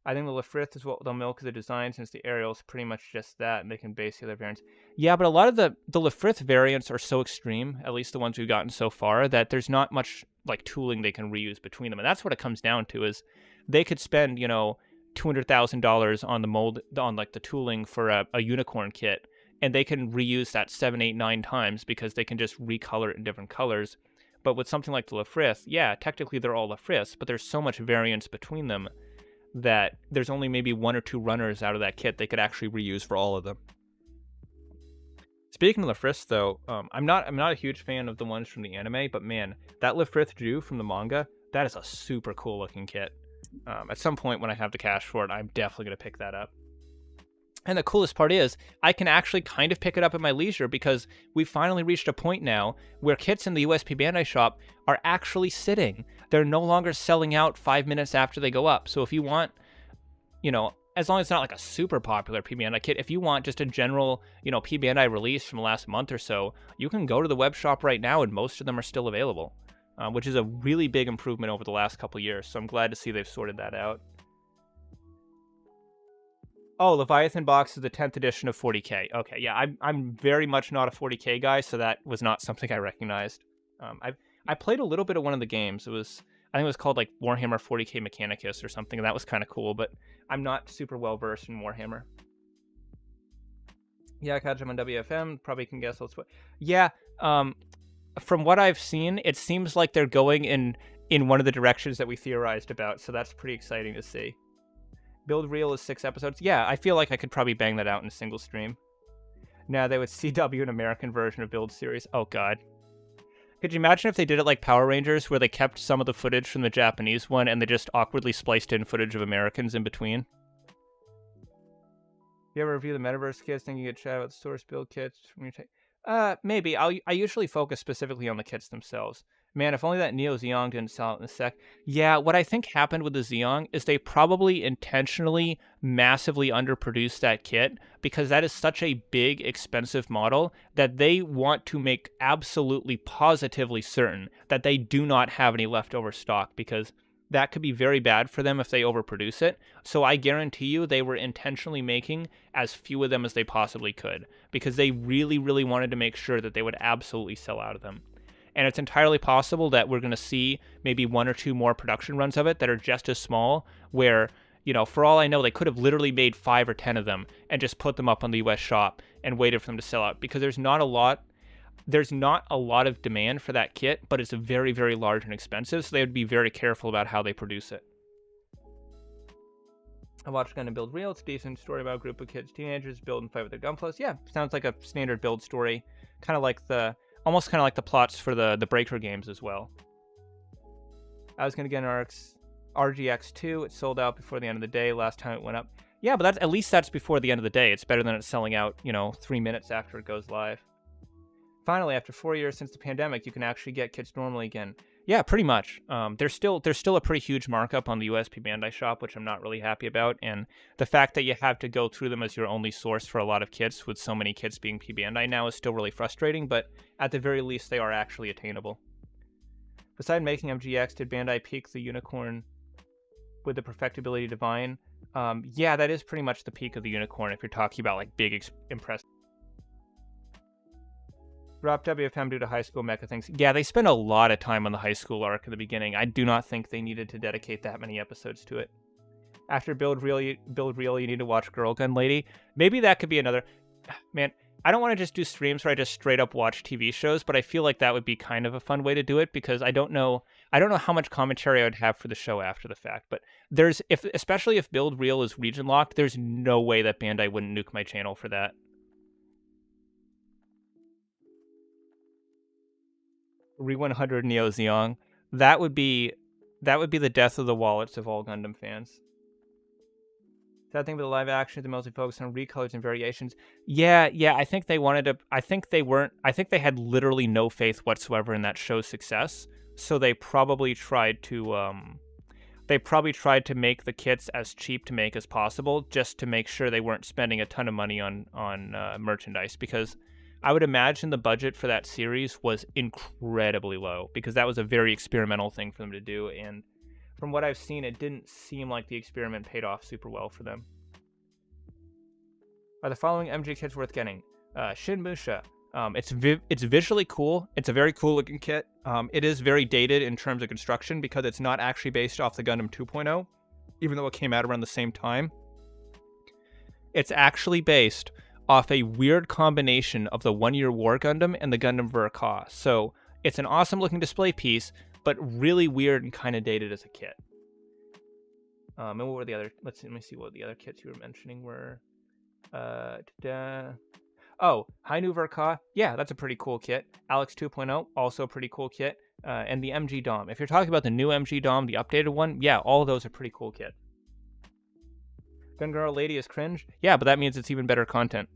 I think the Lefrith is what they'll milk as a design, since the Ariel is pretty much just that, and they can base the other variants. Yeah, but a lot of the Lefrith variants are so extreme, at least the ones we've gotten so far, that there's not much like tooling they can reuse between them. And that's what it comes down to, is they could spend, $200,000 on the mold, on like the tooling for a unicorn kit, and they can reuse that 7, 8, 9 times, because they can just recolor it in different colors. But with something like the Lefrith, yeah, technically they're all Lefriths, but there's so much variance between them that there's only maybe 1 or 2 runners out of that kit they could actually reuse for all of them. Speaking of Lefrith, though, I'm not a huge fan of the ones from the anime, but man, that Lefrith Ju from the manga, that is a super cool looking kit. At some point when I have the cash for it, I'm definitely going to pick that up. And the coolest part is, I can actually kind of pick it up at my leisure, because we've finally reached a point now where kits in the USP Bandai shop are actually sitting. They're no longer selling out 5 minutes after they go up. So if you want, as long as it's not like a super popular P Bandai kit, if you want just a general, P Bandai release from the last month or so, you can go to the web shop right now, and most of them are still available, which is a really big improvement over the last couple years. So I'm glad to see they've sorted that out. Oh, Leviathan box is the 10th edition of 40K. Okay, yeah, I'm very much not a 40K guy, so that was not something I recognized. I played a little bit of one of the games. I think it was called like Warhammer 40K Mechanicus or something, and that was kind of cool, but I'm not super well versed in Warhammer. Yeah, catch him on WFM. Probably can guess what's what. Yeah, from what I've seen, it seems like they're going in one of the directions that we theorized about, so that's pretty exciting to see. Build Reel is 6 episodes. Yeah, I feel like I could probably bang that out in a single stream. Now they would CW an American version of Build series. Oh god. Could you imagine if they did it like Power Rangers, where they kept some of the footage from the Japanese one and they just awkwardly spliced in footage of Americans in between? You ever review the Metaverse kits, thinking you'd chat about the source build kits? Maybe. I usually focus specifically on the kits themselves. Man, if only that Neo Zeong didn't sell it in a sec. Yeah, what I think happened with the Zeong is they probably intentionally massively underproduced that kit, because that is such a big, expensive model that they want to make absolutely positively certain that they do not have any leftover stock, because that could be very bad for them if they overproduce it. So I guarantee you they were intentionally making as few of them as they possibly could, because they really, really wanted to make sure that they would absolutely sell out of them. And it's entirely possible that we're going to see maybe 1 or 2 more production runs of it that are just as small, where, for all I know, they could have literally made 5 or 10 of them and just put them up on the US shop and waited for them to sell out, because there's not a lot of demand for that kit, but it's very, very large and expensive, so they would be very careful about how they produce it. I watched Gundam Build Real. It's a decent story about a group of kids, teenagers, build and fight with their Gunplas. Yeah, sounds like a standard build story, almost kind of like the plots for the Breaker games as well. I was going to get an RGX2. It sold out before the end of the day last time it went up. Yeah, but at least that's before the end of the day. It's better than it selling out, 3 minutes after it goes live. Finally, after 4 years since the pandemic, you can actually get kits normally again. Yeah, pretty much. There's still a pretty huge markup on the USP Bandai shop, which I'm not really happy about, and the fact that you have to go through them as your only source for a lot of kits, with so many kits being P Bandai now, is still really frustrating. But at the very least, they are actually attainable. Besides making MGX, did Bandai peak the unicorn with the perfectibility divine? Yeah, that is pretty much the peak of the unicorn if you're talking about like big impressive. Drop WFM due to high school mecha things. Yeah, they spent a lot of time on the high school arc at the beginning. I do not think they needed to dedicate that many episodes to it. After Build Real, you need to watch Girl Gun Lady. Maybe that could be another... Man, I don't want to just do streams where I just straight up watch TV shows, but I feel like that would be kind of a fun way to do it, because I don't know how much commentary I would have for the show after the fact. But especially if Build Real is region locked, there's no way that Bandai wouldn't nuke my channel for that. Re-100 Neo Zeong. That would be the death of the wallets of all Gundam fans. Sad thing with the live action, they mostly focused on recolors and variations. Yeah, I think they wanted to. I think they had literally no faith whatsoever in that show's success. So they probably tried to make the kits as cheap to make as possible, just to make sure they weren't spending a ton of money on merchandise, because I would imagine the budget for that series was incredibly low, because that was a very experimental thing for them to do, and from what I've seen, it didn't seem like the experiment paid off super well for them. Are the following MG kits worth getting? Shin Musha. It's visually cool. It's a very cool looking kit. It is very dated in terms of construction, because it's not actually based off the Gundam 2.0, even though it came out around the same time. It's actually based off a weird combination of the 1 Year War Gundam and the Gundam Verka. So it's an awesome looking display piece, but really weird and kind of dated as a kit. And what were the other? Let me see what the other kits you were mentioning were. Oh, Hainu Verka. Yeah, that's a pretty cool kit. Alex 2.0, also a pretty cool kit. And the MG Dom. If you're talking about the new MG Dom, the updated one, yeah, all of those are pretty cool kit. Gun Girl Lady is cringe. Yeah, but that means it's even better content.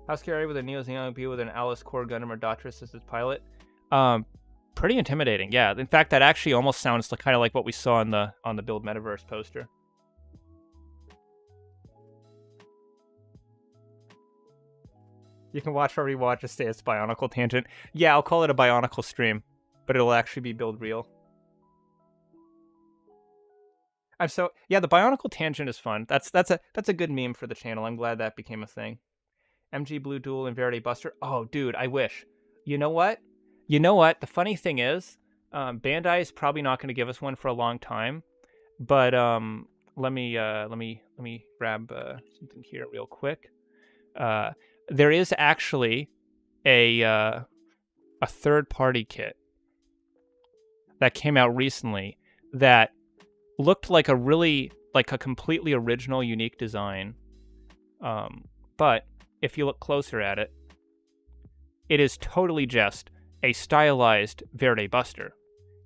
How scary would a Neo Zeong be with an Alice Core Gundam or Datress as its pilot? Pretty intimidating, yeah. In fact, that actually almost sounds kind of like what we saw on the Build Metaverse poster. You can watch or rewatch a stay as Bionicle Tangent. Yeah, I'll call it a Bionicle stream, but it'll actually be Build Real. Yeah, the Bionicle Tangent is fun. That's a good meme for the channel. I'm glad that became a thing. MG Blue Duel and Verity Buster. Oh, dude, I wish. You know what? The funny thing is, Bandai is probably not going to give us one for a long time. But let me grab something here real quick. There is actually a third-party kit that came out recently that looked like a completely original, unique design. But if you look closer at it, it is totally just a stylized Verde Buster.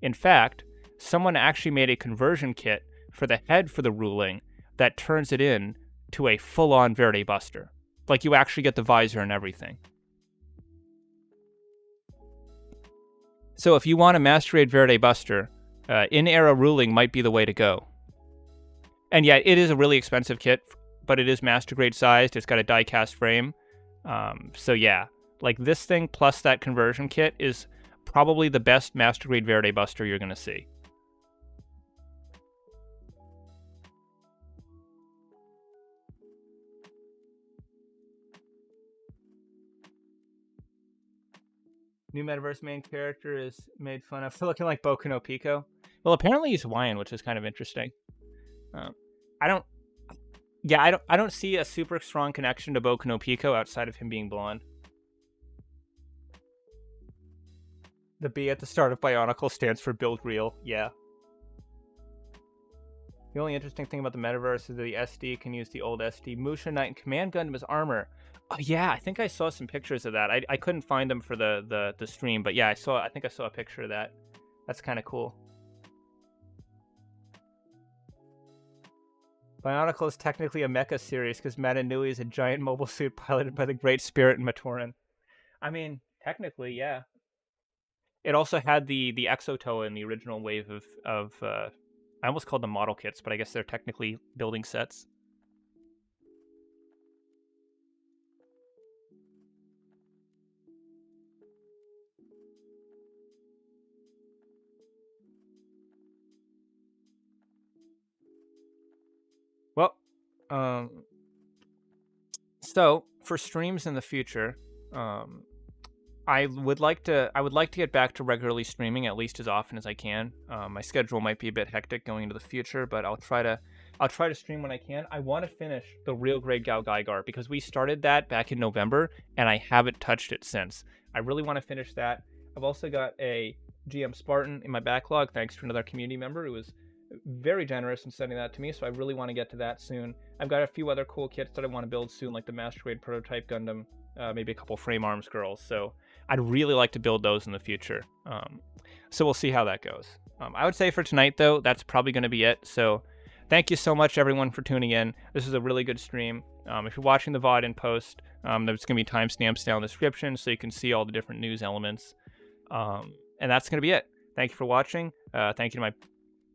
In fact, someone actually made a conversion kit for the head for the ruling that turns it in to a full-on Verde Buster. Like, you actually get the visor and everything. So if you want a Master Grade Verde Buster, in-era ruling might be the way to go. And yeah, it is a really expensive kit, but it is Master Grade sized. It's got a die-cast frame. So yeah, like this thing plus that conversion kit is probably the best Master Grade Verde Buster you're going to see. New Metaverse main character is made fun of for looking like Boku no Pico. Well, apparently he's Hawaiian, which is kind of interesting. I don't see a super strong connection to Boku no Pico outside of him being blonde. The B at the start of Bionicle stands for Build Real, yeah. The only interesting thing about the Metaverse is that the SD can use the old SD Musha Knight and Command Gundam as armor. Oh yeah, I think I saw some pictures of that. I couldn't find them for the stream, but yeah, I think I saw a picture of that. That's kind of cool. Bionicle is technically a mecha series because Madanui is a giant mobile suit piloted by the Great Spirit and Matoran. I mean, technically, yeah. It also had the Exotoa in the original wave of I almost called them model kits, but I guess they're technically building sets. Well, so for streams in the future, I would like to get back to regularly streaming at least as often as I can. My schedule might be a bit hectic going into the future, but I'll try to stream when I can. I want to finish the Real Grey Gao Gaigar because we started that back in November and I haven't touched it since. I really want to finish that. I've also got a GM Spartan in my backlog thanks to another community member who was very generous in sending that to me, so I really want to get to that soon. I've got a few other cool kits that I want to build soon, like the Master Grade Prototype Gundam, maybe a couple Frame Arms girls, so I'd really like to build those in the future. So we'll see how that goes. I would say for tonight, though, that's probably going to be it. So thank you so much, everyone, for tuning in. This is a really good stream. If you're watching the VOD in post, there's going to be timestamps down in the description so you can see all the different news elements. And that's going to be it. Thank you for watching. Thank you to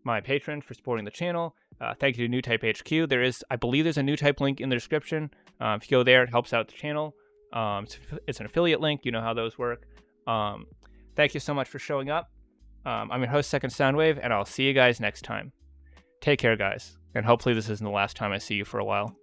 my patron for supporting the channel. Thank you to New Type HQ. I believe there's a New Type link in the description. If you go there, it helps out the channel. It's an affiliate link. You know how those work. Thank you so much for showing up. I'm your host, Second Soundwave, and I'll see you guys next time. Take care, guys, and hopefully this isn't the last time I see you for a while.